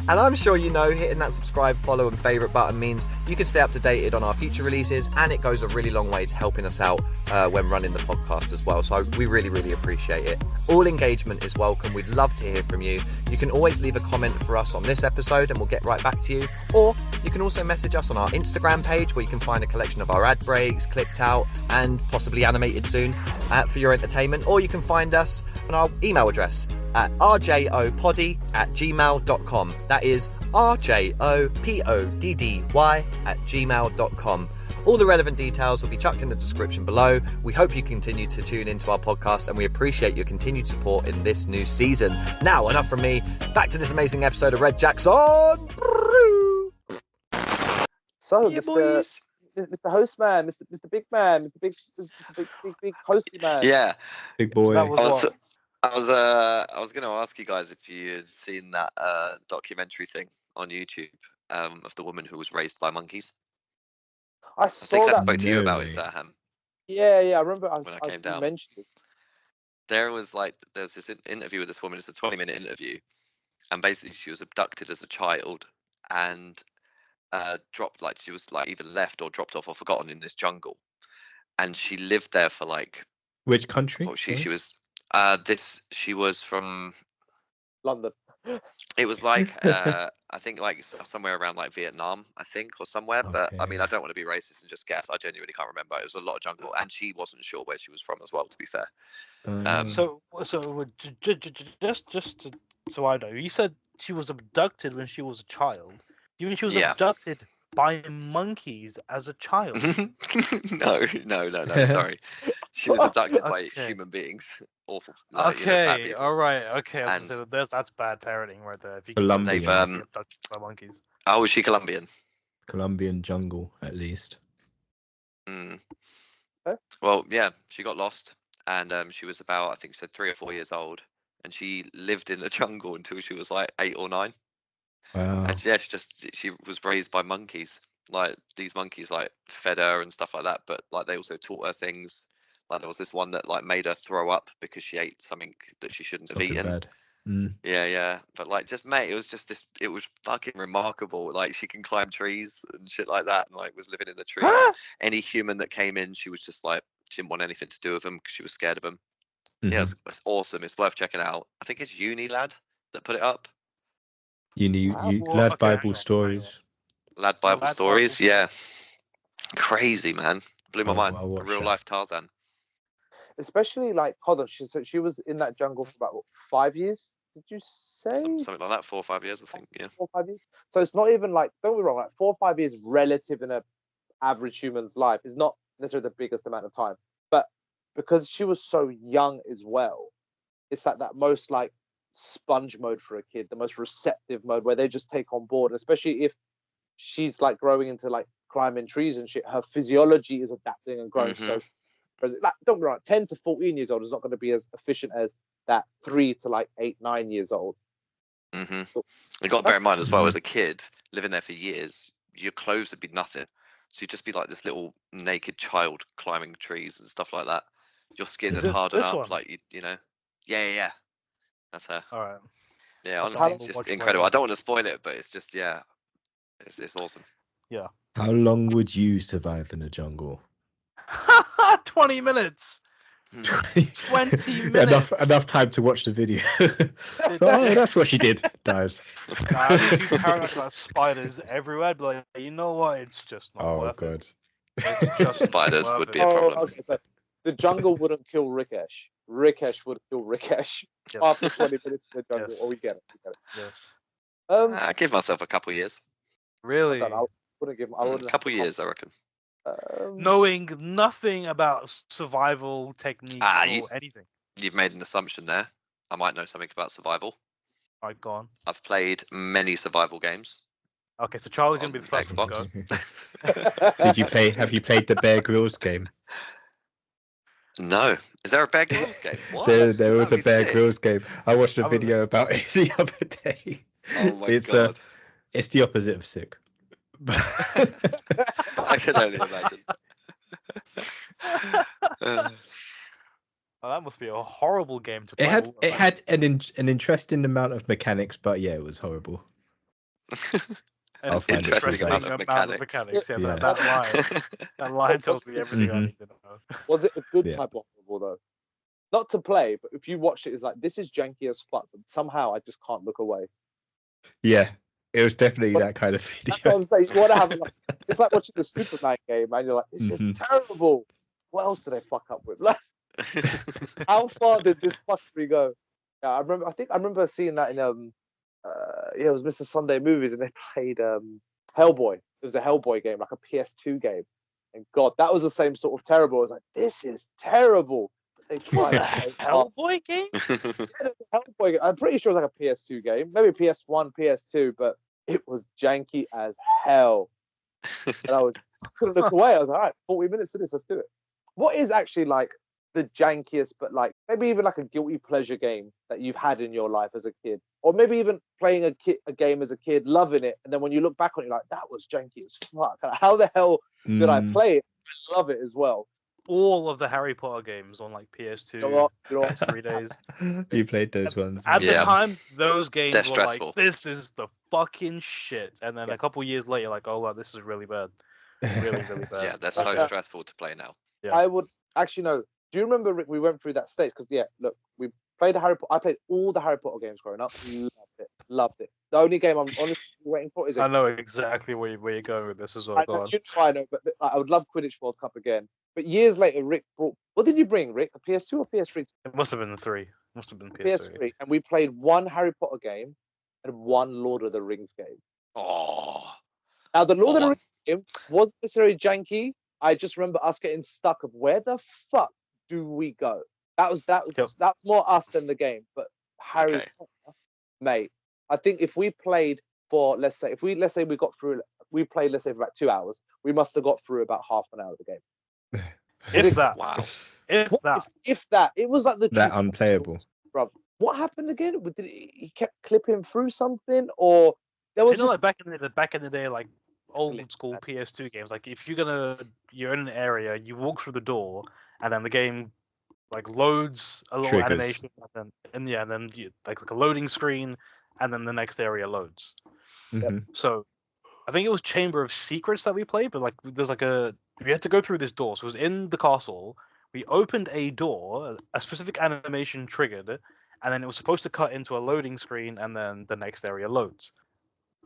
S5: And I'm sure hitting that subscribe, follow and favourite button means you can stay up to date on our future releases, and it goes a really long way to helping us out when running the podcast as well. So we really, really appreciate it. All engagement is welcome. We'd love to hear from you. You can always leave a comment for us on this episode and we'll get right back to you. Or you can also message us on our Instagram page, where you can find a collection of our ad breaks, clipped out and possibly animated soon for your entertainment. Or you can find us on our email address at rjopoddy@gmail.com. That is rjopoddy@gmail.com. All the relevant details will be chucked in the description below. We hope you continue to tune into our podcast, and we appreciate your continued support in this new season. Now, enough from me. Back to this amazing episode of Red Jacks On.
S3: So,
S2: Yeah,
S3: Mr.
S2: boys.
S3: Mr. Host Man, Mr. Big Man, Mr. Big Hosty Man.
S2: Yeah.
S1: Big boy.
S4: That was
S2: I was going to ask you guys if you had seen that documentary thing on YouTube of the woman who was raised by monkeys.
S3: I
S2: I think I
S3: saw that.
S2: spoke to you
S1: No
S2: about
S1: way.
S2: it, Saham.
S3: Yeah, I remember.
S2: When I came down.
S3: mentioned it.
S2: There's this interview with this woman. It's a 20-minute interview, and basically she was abducted as a child and dropped, like she was like either left or dropped off or forgotten in this jungle, and she lived there for like
S1: Which country?
S2: she was she was from
S3: London.
S2: it was like I think like somewhere around like Vietnam, I think, or somewhere. But I mean,
S1: Okay.
S2: I don't want to be racist and just guess. I genuinely can't remember. It was a lot of jungle, and she wasn't sure where she was from as well. To be fair,
S4: so so I know, you said she was abducted when she was a child. You mean she was
S2: Yeah.
S4: abducted by monkeys as a child?
S2: no. Sorry, she was abducted by
S4: Okay.
S2: human beings. Awful. bad
S4: Okay,
S2: people.
S4: all right, okay. I was
S2: And
S4: gonna say that's bad parenting right there. If you
S1: Colombian.
S2: They've,
S4: get abducted by monkeys.
S2: Oh, was she Colombian?
S1: Colombian jungle, at least.
S2: Mm.
S3: Okay.
S2: Well, yeah, she got lost, and she was about, I think, she said 3 or 4 years old, and she lived in the jungle until she was like 8 or 9.
S1: Wow.
S2: And yeah, she was raised by monkeys. Like these monkeys like fed her and stuff like that, but like they also taught her things. Like there was this one that like made her throw up because she ate something that she shouldn't have
S1: Something
S2: eaten.
S1: bad. Mm.
S2: Yeah. But like, just mate, it was fucking remarkable. Like she can climb trees and shit like that, and like was living in the trees. Any human that came in, she was just like, she didn't want anything to do with them because she was scared of them.
S1: Mhm.
S2: Yeah, it's awesome. It's worth checking out. I think it's Uni Lad that put it up.
S3: Wow.
S4: Well,
S1: Lad
S4: okay, hang
S1: Bible
S4: on.
S1: stories.
S2: Lad Bible
S4: Lad
S2: Stories.
S4: Bible
S2: Yeah, crazy man. Blew my mind.
S1: I'll
S2: A
S1: watch
S2: real
S1: that.
S2: life Tarzan.
S3: Especially like, hold on, she was in that jungle for about 5 years. Did you say
S2: Something like that. 4 or 5 years, I think. Yeah.
S3: 4 or 5 years? So it's not even like, don't be wrong, like 4 or 5 years relative in a average human's life is not necessarily the biggest amount of time, but because she was so young as well, it's like that most like sponge mode for a kid, the most receptive mode where they just take on board, especially if she's like growing into like climbing trees and shit. Her physiology is adapting and growing so. Like, don't get me wrong, 10 to 14 years old is not going to be as efficient as that 3 to like 8, 9 years old.
S2: Mm-hmm.
S3: So
S2: You got to bear in mind as well,
S1: Mhm.
S2: as a kid living there for years, your clothes would be nothing. So you'd just be like this little naked child climbing trees and stuff like that. Your skin
S4: Is
S2: would
S4: it
S2: harden
S4: this
S2: up,
S4: one?
S2: like you know. Yeah. That's her.
S4: All right.
S2: Yeah,
S4: Okay,
S2: honestly,
S3: I'll
S2: it's just
S4: watch my
S2: incredible. I
S4: own.
S2: don't want to spoil it, but it's just it's awesome.
S1: How long would you survive in a jungle?
S4: 20 minutes. 20 minutes.
S1: Enough time to watch the video. Oh, that's what she did. Dies.
S4: Nah, I'd be too paranoid about spiders everywhere. I'd be like, you know what? It's just not
S1: Oh
S4: worth
S1: god.
S4: it. It's just
S2: Spiders
S4: not
S2: would
S4: worth
S2: be
S4: it.
S2: a problem.
S3: Okay, so the jungle wouldn't kill Rikesh. Rikesh would kill Rikesh
S4: Yes.
S3: after 20 minutes in the jungle.
S4: Yes.
S3: Oh, we get it.
S4: Yes.
S2: I give myself a couple years.
S4: Really?
S3: I wouldn't give him. I
S2: A
S3: wouldn't
S2: couple years, I reckon.
S4: Knowing nothing about survival techniques
S2: Ah,
S4: or anything.
S2: You've made an assumption there. I might know something about survival.
S4: All right, go on.
S2: I've played many survival games
S4: Okay, so Charlie's gonna be
S2: on
S4: the first one to
S2: Xbox.
S4: go.
S1: Did you play? Have you played the Bear Grylls game?
S2: No. Is there a Bear Grylls game? What?
S1: There was a
S2: That'd be
S1: Bear
S2: sick.
S1: Grylls game. I watched a
S4: I was-
S1: video about it the other day.
S2: Oh my
S1: it's
S2: god.
S1: it's the opposite of sick.
S2: I can only imagine.
S4: Oh, that must be a horrible game to play.
S1: It had an interesting amount of mechanics, but yeah, it was horrible.
S4: an
S1: I'll find it for a
S2: Interesting amount of mechanics.
S4: Yeah,
S1: Yeah.
S4: that line tells me everything I
S1: Mhm.
S4: need to know.
S3: Was it a good
S1: Yeah.
S3: type of horrible though? Not to play, but if you watch it, it's like this is janky as fuck. But somehow I just can't look away.
S1: Yeah, it was definitely
S3: But
S1: that kind of video.
S3: That's what I'm saying. You want to have it's like watching the Superman game, and you're like, this is
S1: Mhm.
S3: terrible. What else did they fuck up with? Like, how far did this fuckery go? Yeah, I think I remember seeing that in it was Mr. Sunday Movies, and they played Hellboy. It was a Hellboy game, like a PS2 game. And God, that was the same sort of terrible. I was like, this is terrible. But they tried
S4: The
S3: so hard.
S4: Hellboy game?
S3: Yeah, the Hellboy game. I'm pretty sure it was like a PS2 game, maybe PS1, PS2, but it was janky as hell. And I couldn't look away. I was like, all right, 40 minutes to this, let's do it. What is actually like the jankiest, but like maybe even like a guilty pleasure game that you've had in your life as a kid, or maybe even playing a game as a kid, loving it, and then when you look back on it, you're like, that was janky as fuck. Like, how the hell did I play it? I love it as well.
S4: All of the Harry Potter games on like PS2,
S3: You know what? You know what?
S4: 3 days.
S1: You played those ones.
S4: At
S2: Yeah.
S4: the time, those games
S2: They're
S4: were
S2: stressful.
S4: like, this is the fucking shit. And then
S3: Yeah.
S4: a couple years later, like, oh wow, this is really bad. Really, really bad.
S2: Yeah, they're so
S3: Yeah.
S2: stressful to play now.
S4: Yeah.
S3: I would actually know. Do you remember, Rick, we went through that stage? Because yeah, look, we played I played all the Harry Potter games growing up. Loved it. The only game I'm honestly waiting for is
S4: I know exactly where you're going with this as well.
S3: I
S4: Go
S3: know,
S4: on.
S3: I know, but I would love Quidditch World Cup again. But years later, Rick brought. What did you bring, Rick? A PS2 or PS3?
S4: It must have been the 3. Must have been PS3.
S3: PS3, and we played one Harry Potter game and one Lord of the Rings game.
S2: Oh.
S3: Now the Lord of the
S2: on.
S3: Rings game wasn't necessarily janky. I just remember us getting stuck of where the fuck do we go? That's more us than the game. But Harry
S2: Okay.
S3: Potter, mate, I think if we played for let's say we got through, we played let's say for about 2 hours, we must have got through about half an hour of the game.
S4: If that.
S2: Wow.
S4: If that.
S3: If that, it was like the
S1: That
S3: tutorial,
S1: unplayable.
S3: bruv. What happened again? Did he kept clipping through something, or there was
S4: You know,
S3: just
S4: like back in the day, like old
S3: Glitch,
S4: school
S3: man.
S4: PS2 games. Like if you're in an area, you walk through the door, and then the game like loads a little
S1: Triggers.
S4: animation, and then you, like a loading screen, and then the next area loads.
S1: Mhm.
S4: So I think it was Chamber of Secrets that we played, but like there's like we had to go through this door. So it was in the castle. We opened a door, a specific animation triggered, and then it was supposed to cut into a loading screen, and then the next area loads.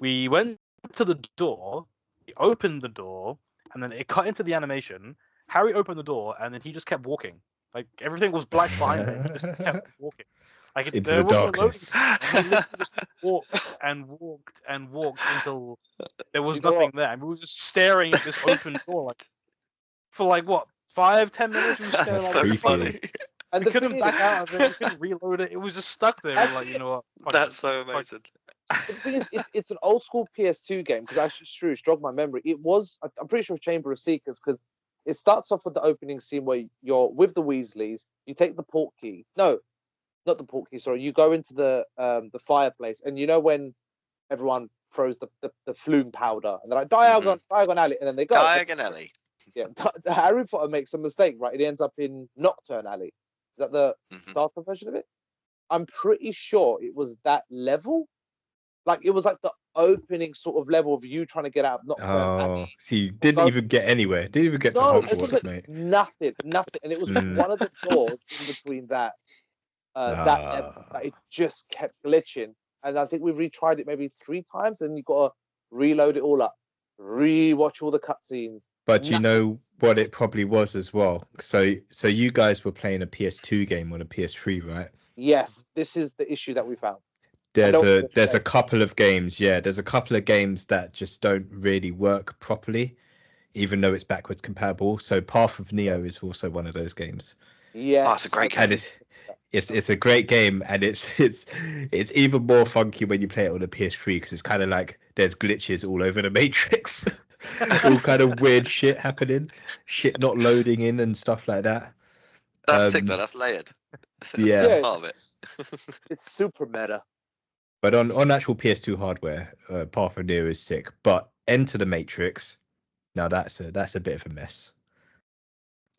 S4: We went to the door, we opened the door, and then it cut into the animation. Harry opened the door, and then he just kept walking. Like everything was black behind him. He just kept walking. Like
S1: Into
S4: there
S1: the
S4: wasn't a loading
S1: darkness.
S4: screen, and he literally just walked and walked and walked until there was
S3: You know
S4: nothing
S3: what?
S4: there. And we were just staring at this open door, like for like what 5-10 minutes. We were
S2: That's
S4: staring
S2: so
S1: creepy.
S2: funny.
S3: and
S4: we
S3: the
S4: couldn't
S3: thing
S4: back
S3: is,
S4: out of it. We couldn't reload it. It was just stuck there. We're like, you know what? fuck
S2: That's
S4: it.
S2: so
S4: Fuck it.
S2: amazing.
S3: the thing is, it's an old school PS2 game because actually, true, jog my memory. It was, I'm pretty sure, Chamber of Secrets because it starts off with the opening scene where you're with the Weasleys. You take the port key. No, not the port key. Sorry, you go into the fireplace, and you know when everyone throws the flume powder, and they're like Diagon Alley, and then they go.
S2: Diagon Alley.
S3: Yeah, Harry Potter makes a mistake, right? It ends up in Nocturne Alley. Is that the
S2: Mhm.
S3: darker version of it? I'm pretty sure it was that level. Like it was like the opening sort of level of you trying to get out of Nocturne Alley.
S1: Oh, so you didn't
S3: No.
S1: even get anywhere. Didn't even get to
S3: No, it
S1: Hogwarts,
S3: was
S1: mate.
S3: nothing, and it was
S1: Mm.
S3: one of the doors in between that that level that it just kept glitching. And I think we retried it maybe 3 times, and you got to reload it all up, rewatch all the cutscenes.
S1: But you know
S3: Nothing's-
S1: what it probably was as well. So you guys were playing a PS2 game on a PS3, right?
S3: Yes, this is the issue that we found.
S1: There's
S3: don't
S1: a
S3: play.
S1: couple of games, yeah. There's a couple of games that just don't really work properly, even though it's backwards compatible. So Path of Neo is also one of those games.
S3: Yeah,
S2: Oh, it's a great
S1: And
S2: game.
S1: it's a great game, and it's even more funky when you play it on a PS3 because it's kind of like there's glitches all over the Matrix, all kind of weird shit happening, shit not loading in and stuff like that.
S2: That's sick though. That's layered.
S1: Yeah.
S2: That's part of it.
S3: It's super meta.
S1: But on actual PS2 hardware, Path of Neo is sick. But Enter the Matrix, now that's a bit of a mess.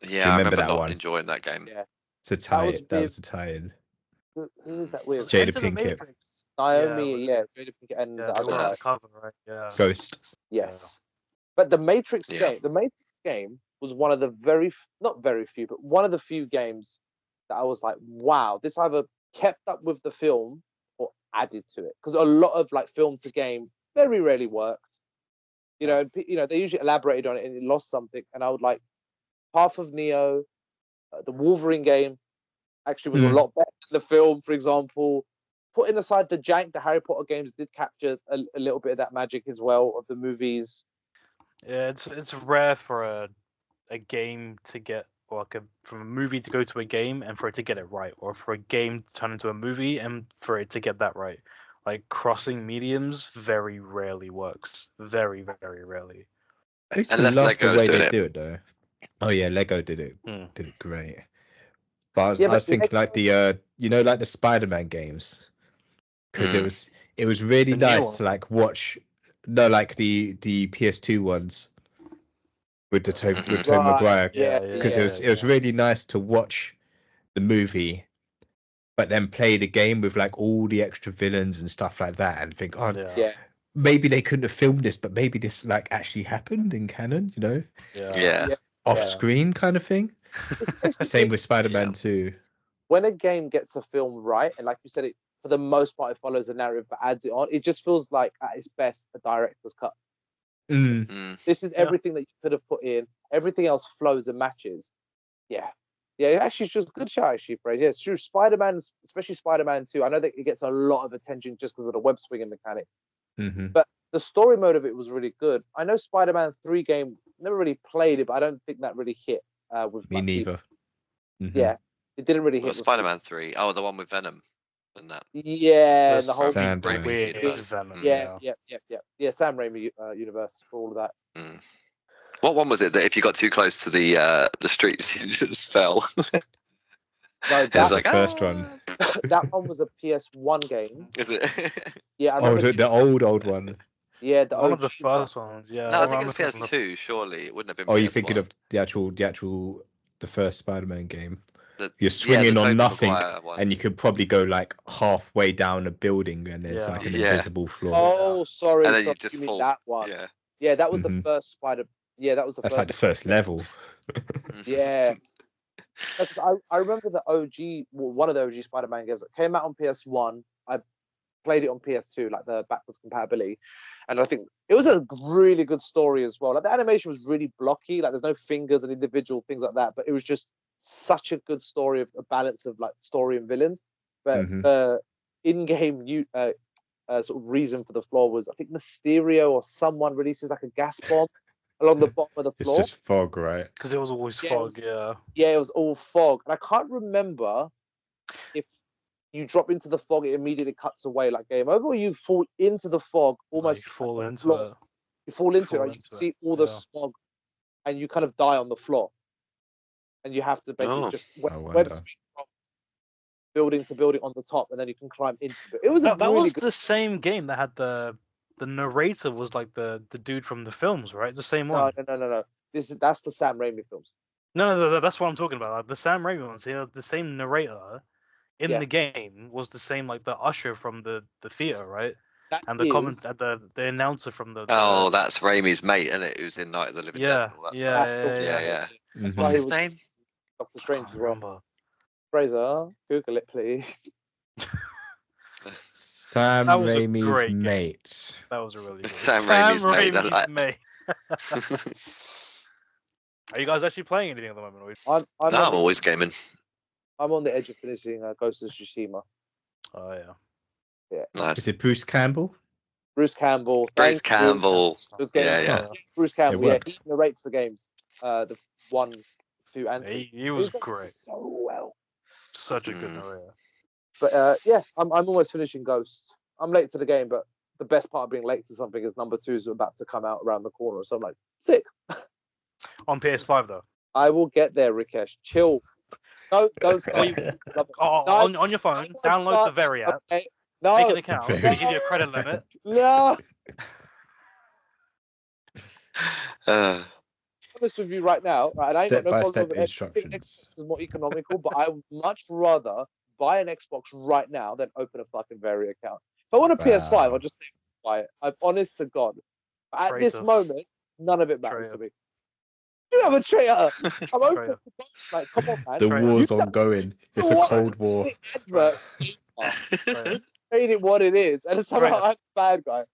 S2: Yeah, I
S1: remember
S2: remember
S1: that
S2: not
S1: one?
S2: enjoying that game.
S3: Yeah.
S1: It's a tie.
S3: was
S1: That
S3: weird.
S1: was a tie-in.
S3: Who was that with?
S1: Jada
S4: Enter the
S1: Pinkett.
S4: Matrix.
S3: Naomi,
S4: Yeah,
S3: Jada Pinkett and
S4: Yeah,
S3: the
S4: they
S3: other
S4: were
S3: guy.
S4: on the cover, right? Yeah.
S1: Ghost.
S3: Yes. But the Matrix
S2: Yeah.
S3: game was one of the not very few, but one of the few games that I was like, wow, this either kept up with the film or added to it. Because a lot of like film to game very rarely worked. You know, they usually elaborated on it and it lost something. And I would like Path of Neo, the Wolverine game actually was a lot better than the film, for example. Putting aside the jank, the Harry Potter games did capture a little bit of that magic as well of the movies.
S4: Yeah, it's rare for a game to get, or like from a movie to go to a game and for it to get it right, or for a game to turn into a movie and for it to get that right. Like crossing mediums very rarely works. Very, very rarely.
S1: I used to
S2: Unless
S1: love
S2: Lego's
S1: the way
S2: doing
S1: they
S2: it.
S1: do it though. Oh yeah, Lego did it great. But I was
S3: Yeah, but
S1: thinking
S3: Lego-
S1: like the like the Spider-Man games, because it was really
S4: The new
S1: nice
S4: one?
S1: to like watch. No, like the PS2 ones with the Tobey
S3: Right,
S1: Maguire,
S3: yeah,
S1: because it was really nice to watch the movie, but then play the game with like all the extra villains and stuff like that, and think, oh,
S3: yeah.
S1: maybe they couldn't have filmed this, but maybe this like actually happened in canon, you know,
S2: Yeah.
S1: off screen kind of thing. Same with Spider-Man 2.
S3: When a game gets a film right, and like you said, it for the most part it follows a narrative but adds it on, it just feels like at its best a director's cut. This is everything that you could have put in. Everything else flows and matches. Yeah. Actually, it's just a good shout, actually, Fraser. Yeah, it's true. Spider-Man, especially Spider-Man 2, I know that it gets a lot of attention just because of the web swinging mechanic. But the story mode of it was really good. I know Spider-Man 3 game, never really played it, but I don't think that really hit with
S1: Me
S3: like,
S1: neither.
S3: Yeah, it didn't really hit.
S2: Well,
S3: with
S2: Spider-Man 3. Oh, the one with Venom and that.
S3: Yeah, and the whole
S1: Sam
S2: Raimi's
S1: Raimi.
S2: universe.
S4: Venom,
S3: yeah, Sam Raimi universe for all of that.
S2: What one was it that if you got too close to the streets, you just fell?
S3: No,
S2: It's
S1: That's
S2: like,
S1: the first one.
S3: that one was a PS1 game.
S2: Is it?
S3: Yeah, I
S1: Oh,
S3: remember.
S1: the old one.
S3: Yeah, the
S4: One of the
S3: OG
S4: first ones, yeah.
S2: No, I think it
S4: remember
S2: was
S4: thinking of-
S2: PS2. Surely it wouldn't have been.
S1: Oh,
S2: PS1.
S1: you're thinking of the first Spider-Man game.
S2: The-
S1: You're swinging
S2: the
S1: on
S2: Tobey
S1: nothing,
S2: Maguire one.
S1: and you could probably go like halfway down a building, and there's
S4: Yeah.
S1: like an
S2: Yeah.
S1: invisible floor.
S3: Oh, sorry,
S2: And then
S3: sorry,
S2: you just
S3: mean
S2: fall.
S3: that one.
S2: Yeah.
S3: Yeah, that was the
S1: Mhm.
S3: first Spider. Yeah, that was the
S1: That's
S3: first.
S1: like the first level.
S3: Yeah. Because I remember the OG, one of the OG Spider-Man games that came out on PS1. I played it on PS2, like the backwards compatibility, and I think it was a really good story as well. Like the animation was really blocky, like there's no fingers and individual things like that, but it was just such a good story of a balance of like story and villains. But the in-game sort of reason for the flaw was I think Mysterio or someone releases like a gas bomb along the bottom of the
S1: It's
S3: floor.
S1: just fog, right?
S4: Because it was always
S3: Yeah,
S4: fog, yeah.
S3: Yeah, it was all fog, and I can't remember if you drop into the fog, it immediately cuts away like game over, or you fall into the fog almost.
S4: You fall
S3: like,
S4: into
S3: floor.
S4: it.
S3: You fall into it,
S4: fall
S3: right? You
S4: into
S3: can
S4: it,
S3: see all the
S4: yeah.
S3: smog, and you kind of die on the floor, and you have to basically just
S1: I
S3: web
S1: wonder.
S3: swing from building to building on the top, and then you can climb into it. It was a
S4: That
S3: really
S4: was
S3: good.
S4: the same game that had the narrator was like the dude from the films, right? The same
S3: No,
S4: one.
S3: no. That's the Sam Raimi films.
S4: No, that's what I'm talking about. Like, the Sam Raimi ones, the same narrator in
S3: Yeah.
S4: the game was the same, like the usher from the theater, right?
S3: That
S4: And the
S3: is-
S4: the announcer from the
S2: Oh, that's Raimi's mate, isn't it? Who's in Night of the Living Dead
S4: yeah,
S2: and all that
S4: yeah,
S2: stuff.
S3: That's the
S4: yeah,
S3: one.
S2: Yeah.
S3: That's
S1: Mhm.
S3: why
S2: What's
S3: he
S2: his
S3: was
S2: name?
S3: Doctor Strange
S4: I
S3: as well.
S4: remember.
S3: Fraser, Google it, please.
S1: Sam
S4: That was a
S1: Raimi's
S4: great game.
S1: mate.
S4: That was a really good
S2: Sam Raimi's mate,
S4: Raimi's
S2: that-
S4: mate. Are you guys actually playing anything at the moment? Or...
S3: I'm
S2: No, I'm
S3: on
S2: always gaming.
S3: I'm on the edge of finishing Ghost of Tsushima.
S4: Oh yeah.
S2: Nice.
S1: Is it Bruce Campbell?
S3: Bruce Campbell.
S2: Bruce
S3: thank you.
S2: Campbell.
S3: Those
S2: Yeah,
S3: games,
S2: yeah.
S3: Bruce Campbell. Yeah,
S1: worked.
S3: he narrates the games. The 1, 2, and 3.
S4: He was
S3: does it
S4: great.
S3: so well.
S4: Such a good
S2: Mm.
S4: narrator.
S3: But yeah, I'm almost finishing Ghost. I'm late to the game, but the best part of being late to something is number 2's about to come out around the corner. So I'm like, sick.
S4: On PS5 though.
S3: I will get there, Rikesh. Chill. Don't start.
S4: Wait,
S3: Love it.
S4: Oh,
S3: No,
S4: on your phone,
S3: no one
S4: download the
S3: starts,
S4: Very app,
S3: okay?
S4: make an
S3: No,
S4: account,
S1: Very.
S4: they give you a credit limit.
S3: no.
S2: Uh,
S3: Honest with you right now, right, and I ain't got no problem
S1: Step-by-step
S3: with it. I think
S1: instructions.
S3: Xbox is more economical, but I would much rather buy an Xbox right now than open a fucking Very account. If I want a PS5,
S1: Wow.
S3: I'll just say buy it. I'm honest to God. At this
S4: Traitor.
S3: moment, none of it matters
S4: Traitor.
S3: to me. You have a traitor. I'm open
S4: Traitor.
S3: to both. Like, come on, man.
S1: The
S4: Traitor.
S1: war's
S3: You-
S1: ongoing. It's a
S3: what?
S1: cold war.
S3: The advert
S4: Traitor.
S3: made it what it is, and somehow
S4: Traitor.
S3: I'm the bad guy.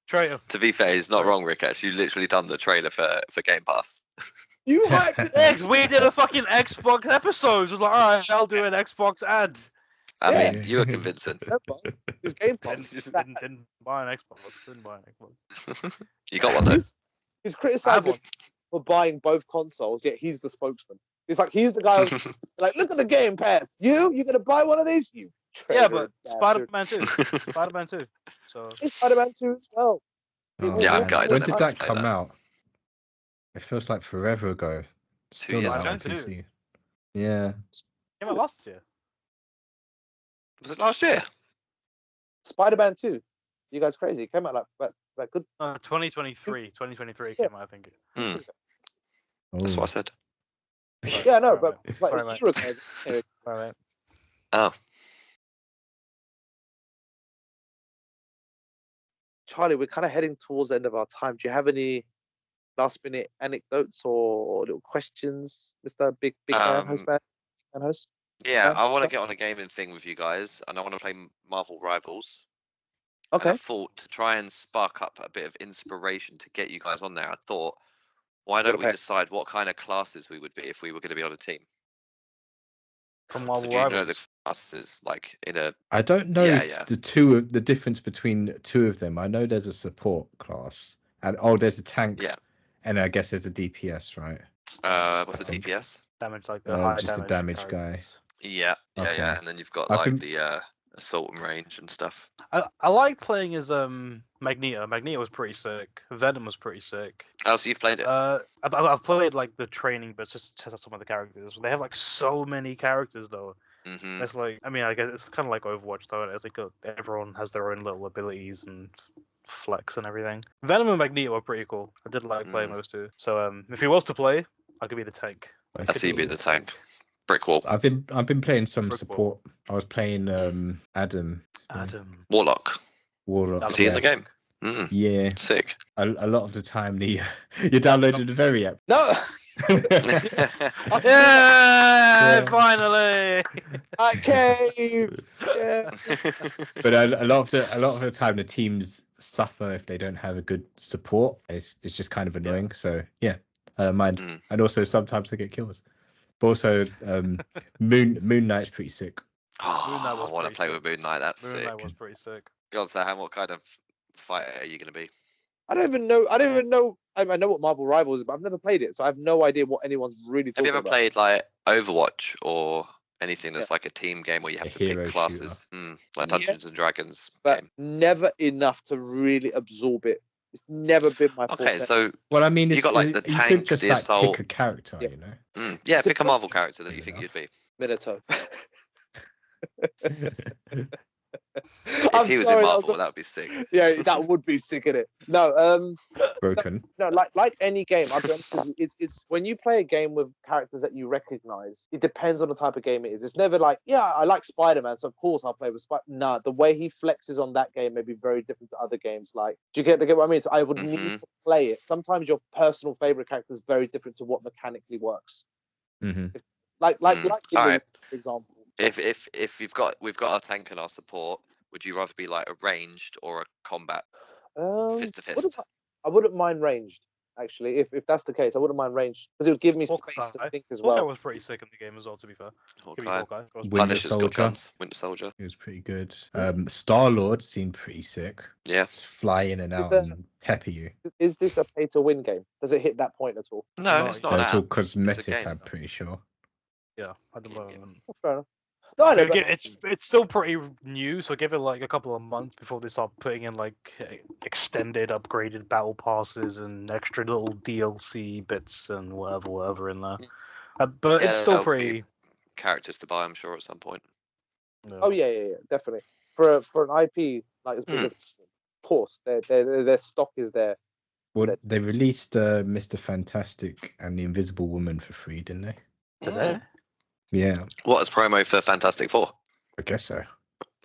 S4: Traitor.
S2: to be fair, he's not wrong, Rikesh. You literally done the trailer for Game Pass.
S3: You hacked it.
S4: X, we did a fucking Xbox episode. It was like, alright, I'll do an Xbox ad.
S2: I
S3: Yeah.
S2: mean, you were convincing.
S3: Remember, his Game Pass.
S4: Didn't buy an Xbox. Didn't buy an Xbox.
S2: You got one though.
S3: He's
S4: I have
S3: criticizing
S4: one.
S3: for buying both consoles, yet he's the spokesman. It's like he's the guy who's like, look at the Game Pass. You gonna buy one of these? You
S4: Yeah,
S3: traitor
S4: but
S3: bastard.
S4: Spider-Man 2. Spider-Man 2. So
S3: It's Spider-Man 2 as well.
S1: Oh,
S2: Yeah, I'm
S1: man.
S2: guided
S1: When
S2: them
S1: did
S2: to
S1: that
S2: play
S1: come
S2: that.
S1: out? It feels like forever ago. Still
S2: years
S1: not out on
S4: ago.
S1: PC. Yeah.
S4: came out last year.
S2: Was it last year?
S3: Spider-Man 2. You guys crazy? It came out like good.
S4: 2023. 2023
S3: Yeah.
S4: came out, I think.
S2: That's
S1: Oh.
S2: what I said.
S3: Yeah, no,
S4: Sorry,
S3: but
S4: mate.
S3: it's like
S4: Sorry,
S3: a
S4: mate.
S3: year ago. Anyway,
S4: Alright.
S2: Oh,
S3: Charlie, we're kind of heading towards the end of our time. Do you have any last-minute anecdotes or little questions, Mr. Big Man, host man, and host?
S2: yeah.
S3: Yeah.
S2: I want to get on a gaming thing with you guys, and I want to play Marvel Rivals. And
S3: Okay.
S2: I thought to try and spark up a bit of inspiration to get you guys on there. I thought, why don't we
S3: Okay.
S2: decide what kind of classes we would be if we were going to be on a team?
S4: From
S2: So
S4: Marvel
S2: do you know
S4: Rivals.
S2: the classes like in a?
S1: I don't know
S2: Yeah.
S1: the difference between two of them. I know there's a support class, and there's a tank.
S2: Yeah.
S1: And I guess there's a DPS, right?
S2: What's the
S1: I think.
S2: DPS?
S4: Damage like the high
S1: just a damage guy.
S4: characters.
S2: Yeah,
S1: Okay.
S2: yeah. And then you've got
S1: I've
S2: like
S1: been-
S2: the assault and range and stuff.
S4: I like playing as Magneto. Magneto was pretty sick. Venom was pretty sick.
S2: Oh, so you've played it?
S4: I've played like the training bits just to test out some of the characters. They have like so many characters though.
S2: Hmm.
S4: It's like, I mean, I guess it's kind of like Overwatch though. It's like everyone has their own little abilities and flex and everything. Venom and Magneto are pretty cool. I did like playing those two. So if he was to play, I could be the tank.
S2: I see you being the tank. Brick wall.
S1: I've been playing some
S4: Brick
S1: support. I was playing Adam.
S4: Adam.
S2: Warlock.
S1: Warlock.
S2: Is he in the
S1: yeah.
S2: game? Mm,
S1: Yeah.
S2: sick.
S1: A lot of the time, you downloaded the very app.
S3: No,
S4: Yeah, finally.
S3: I cave. Yeah.
S1: But a lot of the time, the teams suffer if they don't have a good support. It's just kind of annoying. So yeah, I don't mind.
S2: Mm.
S1: And also sometimes they get kills. But also, Moon Knight's pretty sick.
S4: Moon Knight
S2: Oh,
S4: was
S2: I want to
S4: pretty
S2: play
S4: sick.
S2: with Moon Knight. That's
S4: Moon
S2: sick.
S4: Knight was pretty sick.
S2: God, Sam, what kind of fighter are you going to be?
S3: I don't even know. I know what Marvel Rivals is, but I've never played it, so I have no idea what anyone's really
S2: Have
S3: talking
S2: you ever
S3: about.
S2: played like Overwatch or anything that's like a team game where you have
S1: A
S2: to pick
S1: hero
S2: classes? Like Dungeons
S3: Yes,
S2: and Dragons
S3: but
S2: game.
S3: never enough to really absorb it. It's never been my
S2: Okay,
S3: forte.
S2: so
S1: Well, I mean,
S2: You got, like, the
S1: you
S2: tank,
S1: could just
S2: the
S1: like
S2: assault.
S1: pick a character,
S3: Yeah.
S1: you know.
S2: yeah,
S3: It's a
S2: pick a Marvel
S3: bit-
S2: character that you
S1: Fair
S2: think
S1: enough.
S2: you'd be.
S3: Minato.
S2: If he was in Marvel, that would be sick.
S3: Yeah, that would be sick, innit? No,
S1: Broken.
S3: no, like any game, I'll be honest with you, it's when you play a game with characters that you recognize, it depends on the type of game it is. It's never like, yeah, I like Spider-Man, so of course I'll play with Spider. Nah, the way he flexes on that game may be very different to other games. Like, do you get what I mean? So I would need
S2: Mhm.
S3: to play it. Sometimes your personal favorite character is very different to what mechanically works.
S1: Hmm.
S3: Like
S2: Alright.
S3: for example.
S2: If we've got our tank and our support, would you rather be like a ranged or a combat fist to fist?
S3: I wouldn't mind ranged. actually. If that's the case, I wouldn't mind range because it would give me space to think as
S4: Hawkeye
S3: well.
S4: was pretty sick in the game as well. To be fair, Give me
S2: Hawkeye.
S4: Hawkeye. I was
S1: Winter
S2: Punisher's got
S1: Soldier.
S2: guns. Winter Soldier.
S1: It was pretty good. Star-Lord seemed pretty sick.
S2: Yeah.
S1: Just fly in and out
S3: that-
S1: and pepper you.
S3: Is this a pay to win game? Does it hit that point at all?
S2: No,
S4: No,
S2: it's not
S1: No,
S2: an
S1: it's all
S2: app.
S1: cosmetic,
S2: game.
S1: I'm pretty sure.
S4: yeah, at the
S2: Yeah, yeah.
S4: moment.
S3: Oh, fair enough. No, I know, but
S4: It's still pretty new, so give it like a couple of months before they start putting in like extended, upgraded battle passes and extra little DLC bits and whatever in there. But
S2: Yeah,
S4: it's still
S2: that'll be-
S4: pretty.
S2: Characters to buy, I'm sure, at some point.
S3: oh yeah, definitely. For an IP like as big as, of course, their stock is there.
S1: Well, they released Mr. Fantastic and the Invisible Woman for free, didn't they?
S4: Today.
S1: Yeah,
S2: What is promo for Fantastic Four?
S1: I guess so.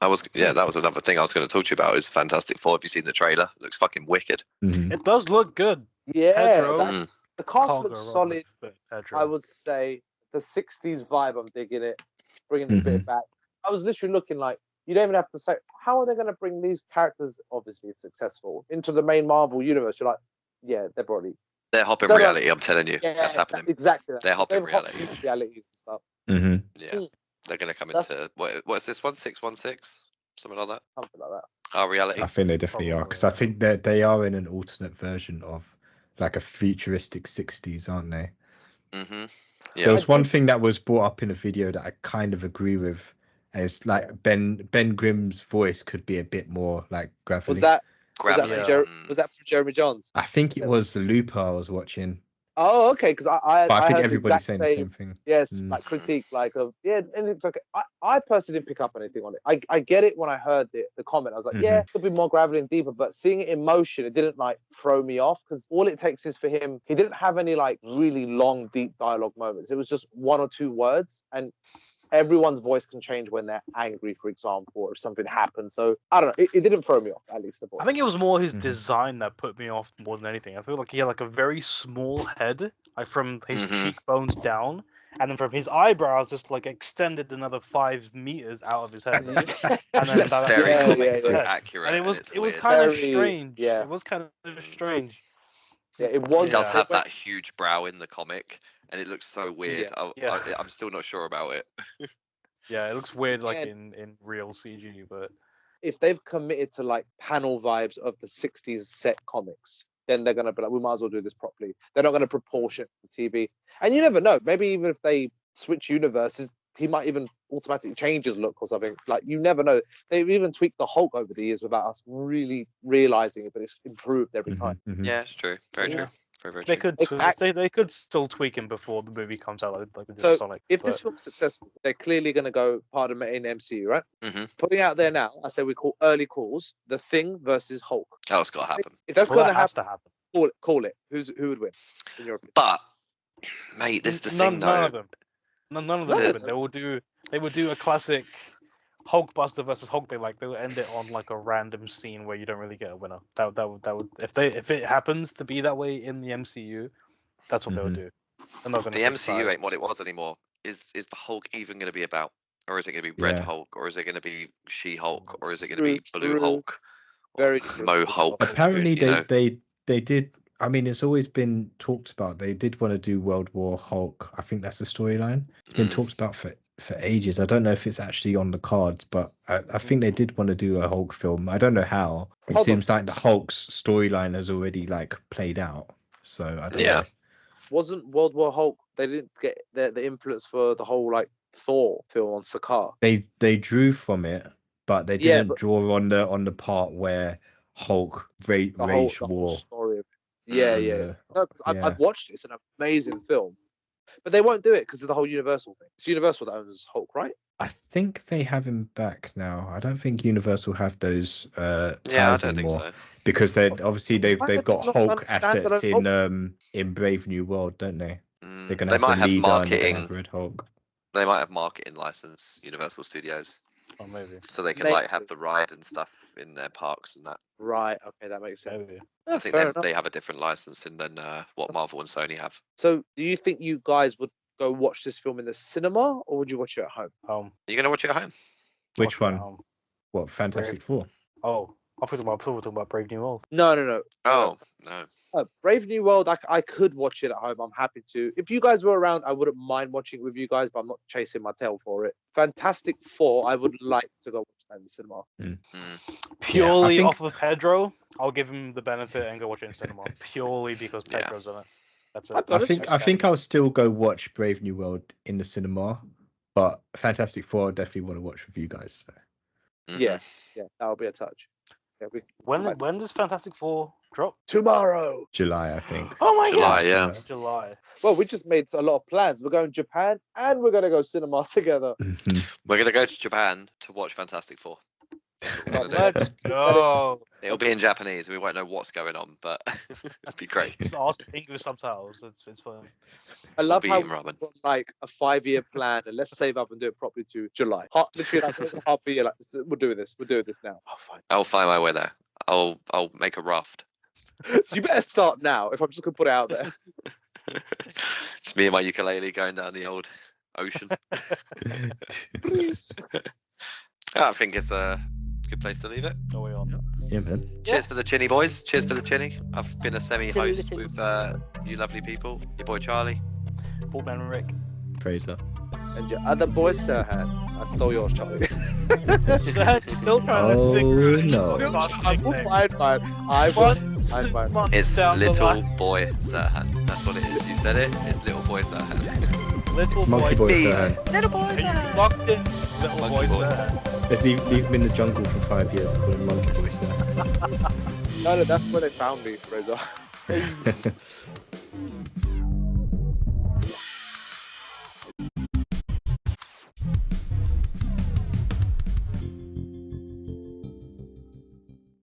S2: That was another thing I was going to talk to you about. Is Fantastic Four? Have you seen the trailer? It looks fucking wicked.
S1: Mhm.
S4: It does look good.
S3: Yeah,
S4: Pedro.
S3: the cast
S4: Can't
S3: looks
S4: go wrong
S3: solid.
S4: with Pedro.
S3: I would say the 60s vibe, I'm digging it, bringing it a bit back. I was literally looking like, you don't even have to say, how are they going to bring these characters, obviously successful, into the main Marvel universe? You're like, yeah, they're probably...
S2: They're hopping
S3: No, no.
S2: reality. I'm telling you,
S3: Yeah,
S2: that's happening.
S3: exactly that.
S2: They're hopping
S3: They've hopped
S2: reality.
S3: into realities and stuff.
S1: Mhm.
S2: Yeah, they're going to come
S3: That's-
S2: into what's this one? 616, something like that.
S3: Something like that.
S2: Our reality.
S1: I think they definitely are, because I think that they are in an alternate version of like a futuristic 60s, aren't they?
S2: Mm-hmm.
S1: There
S2: Yeah.
S1: was one thing that was brought up in a video that I kind of agree with, and it's like Ben Grimm's voice could be a bit more like gravelly.
S3: Was that
S2: Gravelly.
S3: was that from Jeremy Johns?
S1: I think it was Looper I was watching,
S3: Oh, okay, because I
S1: but I think
S3: heard the
S1: everybody's
S3: exact
S1: saying the same thing.
S3: Yes,
S1: Mm.
S3: like critique, like yeah, and it's okay. I personally didn't pick up anything on it. I get it when I heard the comment. I was like, yeah, it could be more gravelly and deeper, but seeing it in motion, it didn't like throw me off because all it takes is for him. He didn't have any like really long, deep dialogue moments. It was just one or two words, and everyone's voice can change when they're angry, for example, or if something happens. So I don't know. It didn't throw me off, at least the voice.
S4: I think it was more his
S1: Mhm.
S4: design that put me off more than anything. I feel like he had like a very small head, like from his
S2: Mhm.
S4: cheekbones down, and then from his eyebrows just like extended another 5 meters out of his head. And then
S2: That's
S4: that
S2: very
S3: yeah,
S2: comic
S3: yeah,
S2: book
S3: yeah.
S2: accurate.
S4: And it was
S2: it's
S4: it was
S2: weird.
S4: kind of
S3: Very-
S4: strange.
S3: yeah.
S4: It was kind of strange.
S3: Yeah, it was.
S2: He does
S4: Yeah.
S2: have that huge brow in the comic, and it looks so weird.
S4: Yeah.
S2: I'm still not sure about it.
S4: Yeah, it looks weird like
S3: Yeah.
S4: in real CG, but
S3: If they've committed to like panel vibes of the 60s set comics, then they're going to be like, we might as well do this properly. They're not going to proportion the TV. And you never know. Maybe even if they switch universes, he might even automatically change his look or something. Like, you never know. They've even tweaked the Hulk over the years without us really realizing it, but it's improved every time.
S1: Mhm, mhm.
S2: Yeah, it's true. Very
S3: Yeah.
S2: true. Very, very
S4: they
S2: true.
S4: could they could still tweak him before the movie comes out, like they did
S3: So,
S4: with Sonic.
S3: If this
S4: but-
S3: film's successful, they're clearly going to go part of it in MCU, right?
S2: Mhm.
S3: Putting out there now, I say we call early calls The Thing versus Hulk.
S2: Oh, it's got to happen.
S3: If that's
S4: well,
S3: going
S4: that
S3: to
S4: has
S3: happen,
S4: to happen.
S3: call it. Who would win, in your opinion?
S2: But, mate, this is the thing,
S4: None
S2: though.
S4: of them. None of them.
S3: None of
S4: would.
S3: them.
S4: They would do a classic Hulkbuster versus Hulk. They will end it on like a random scene where you don't really get a winner. That would if it happens to be that way in the MCU, that's what they would do. They're not gonna
S2: The
S4: pick
S2: MCU ain't
S4: sides.
S2: what it was anymore. Is the Hulk even going to be about? Or is it going to be Red
S1: Yeah.
S2: Hulk? Or is it going to be She-Hulk? Or is it going to be
S3: True,
S2: Blue
S3: true.
S2: Hulk?
S3: Very
S2: Or
S3: true.
S2: Mo Hulk?
S1: Apparently,
S2: you know?
S1: they did. I mean, it's always been talked about. They did want to do World War Hulk. I think that's the storyline. It's been
S2: Mm.
S1: talked about for ages. I don't know if it's actually on the cards, but I think they did want to do a Hulk film. I don't know how. It
S3: Hold on.
S1: seems like the Hulk's storyline has already like played out. So I don't
S2: Yeah.
S1: know.
S3: Wasn't World War Hulk? They didn't get the influence for the whole like Thor film on Sakaar.
S1: They drew from it, but they
S3: Yeah,
S1: didn't
S3: but-
S1: draw on the part where Hulk
S3: The whole
S1: waged
S3: the whole
S1: war.
S3: story. Of Yeah, yeah.
S1: Yeah.
S3: No, 'cause
S1: Yeah.
S3: I've watched it. It's an amazing film, but they won't do it because of the whole Universal thing. It's Universal that owns Hulk, right?
S1: I think they have him back now. I don't think Universal have those
S2: Yeah, I
S1: ties
S2: don't think
S1: anymore
S2: so.
S1: because they obviously
S3: Why
S1: they've
S3: have
S1: got
S3: they not
S1: Hulk
S3: done a
S1: assets
S3: standalone
S1: in Brave New World, don't they? They're
S2: Mm,
S1: gonna
S2: they
S1: have
S2: might
S1: the
S2: have
S1: leader and they're gonna
S2: marketing.
S1: have Red Hulk.
S2: They might have marketing license, Universal Studios,
S4: Oh, maybe.
S2: so they could
S3: Maybe.
S2: like have the ride and stuff in their parks and that.
S3: Right. Okay, that makes sense.
S4: Maybe.
S3: Yeah,
S2: I think
S3: fair enough.
S2: they have a different licensing than what Marvel and Sony have.
S3: So, do you think you guys would go watch this film in the cinema, or would you watch it at home?
S2: Are you gonna watch it at home?
S1: Which
S4: watch it at
S1: one?
S4: home.
S1: What Fantastic Four?
S4: Oh, I thought we were talking about Brave New World.
S3: No.
S2: Oh no.
S3: Brave New World, I could watch it at home. I'm happy to. If you guys were around, I wouldn't mind watching it with you guys, but I'm not chasing my tail for it. Fantastic Four, I would like to go watch that in the cinema.
S4: Purely
S1: think-
S4: off of Pedro, I'll give him the benefit and go watch it in cinema. Purely because
S2: Yeah.
S4: Pedro's in it. That's
S3: I
S4: it.
S3: got it.
S1: I think I'll still go watch Brave New World in the cinema, but Fantastic Four I definitely want to watch with you guys. So.
S2: Mhm.
S3: Yeah, that would be a touch. Yeah,
S4: When does Fantastic Four drop?
S3: tomorrow.
S1: July, I think.
S4: Oh my
S2: July,
S4: god!
S2: yeah.
S4: July.
S3: Well, we just made a lot of plans. We're going to Japan and we're going to go cinema together.
S2: We're gonna go to Japan to watch Fantastic Four. That's what we're gonna do.
S4: Let's go.
S2: It'll be in Japanese. We won't know what's going on, but it'd be great.
S4: Just ask English subtitles. It's fun.
S3: I love
S2: be
S3: how
S2: eating
S3: we've
S2: ramen.
S3: got like a 5-year plan and let's save up and do it properly to July. Literally like half a year. Like we're doing this now. Oh, fine.
S2: I'll find my way there. I'll make a raft.
S3: So you better start now. If I'm just gonna put it out there.
S2: Just me and my ukulele going down the old ocean. I think it's a good place to leave it.
S4: Go way on.
S1: Yeah, man.
S2: Cheers for the chinny, boys. Cheers for the chinny. I've been a semi-host with you lovely people. Your boy Charlie.
S4: Paul Ben and Rick.
S1: Frazer.
S3: And your other boy, Sirhan. I stole yours, Charlie.
S4: Still trying
S1: Oh,
S4: to figure it
S1: no.
S3: Fine.
S2: It's little boy Sirhan. That's what it is. You said it. It's little boy Sirhan.
S4: Little
S1: Monkey
S4: boy.
S1: Boy Sirhan.
S2: Little boy
S4: Sirhan. Locked in. Little
S2: Monkey
S4: boy.
S2: boy.
S4: Sirhan.
S1: Let's leave him in the jungle for 5 years and call him Monkey Boy Sirhan.
S3: No, that's where they found me, Fraser.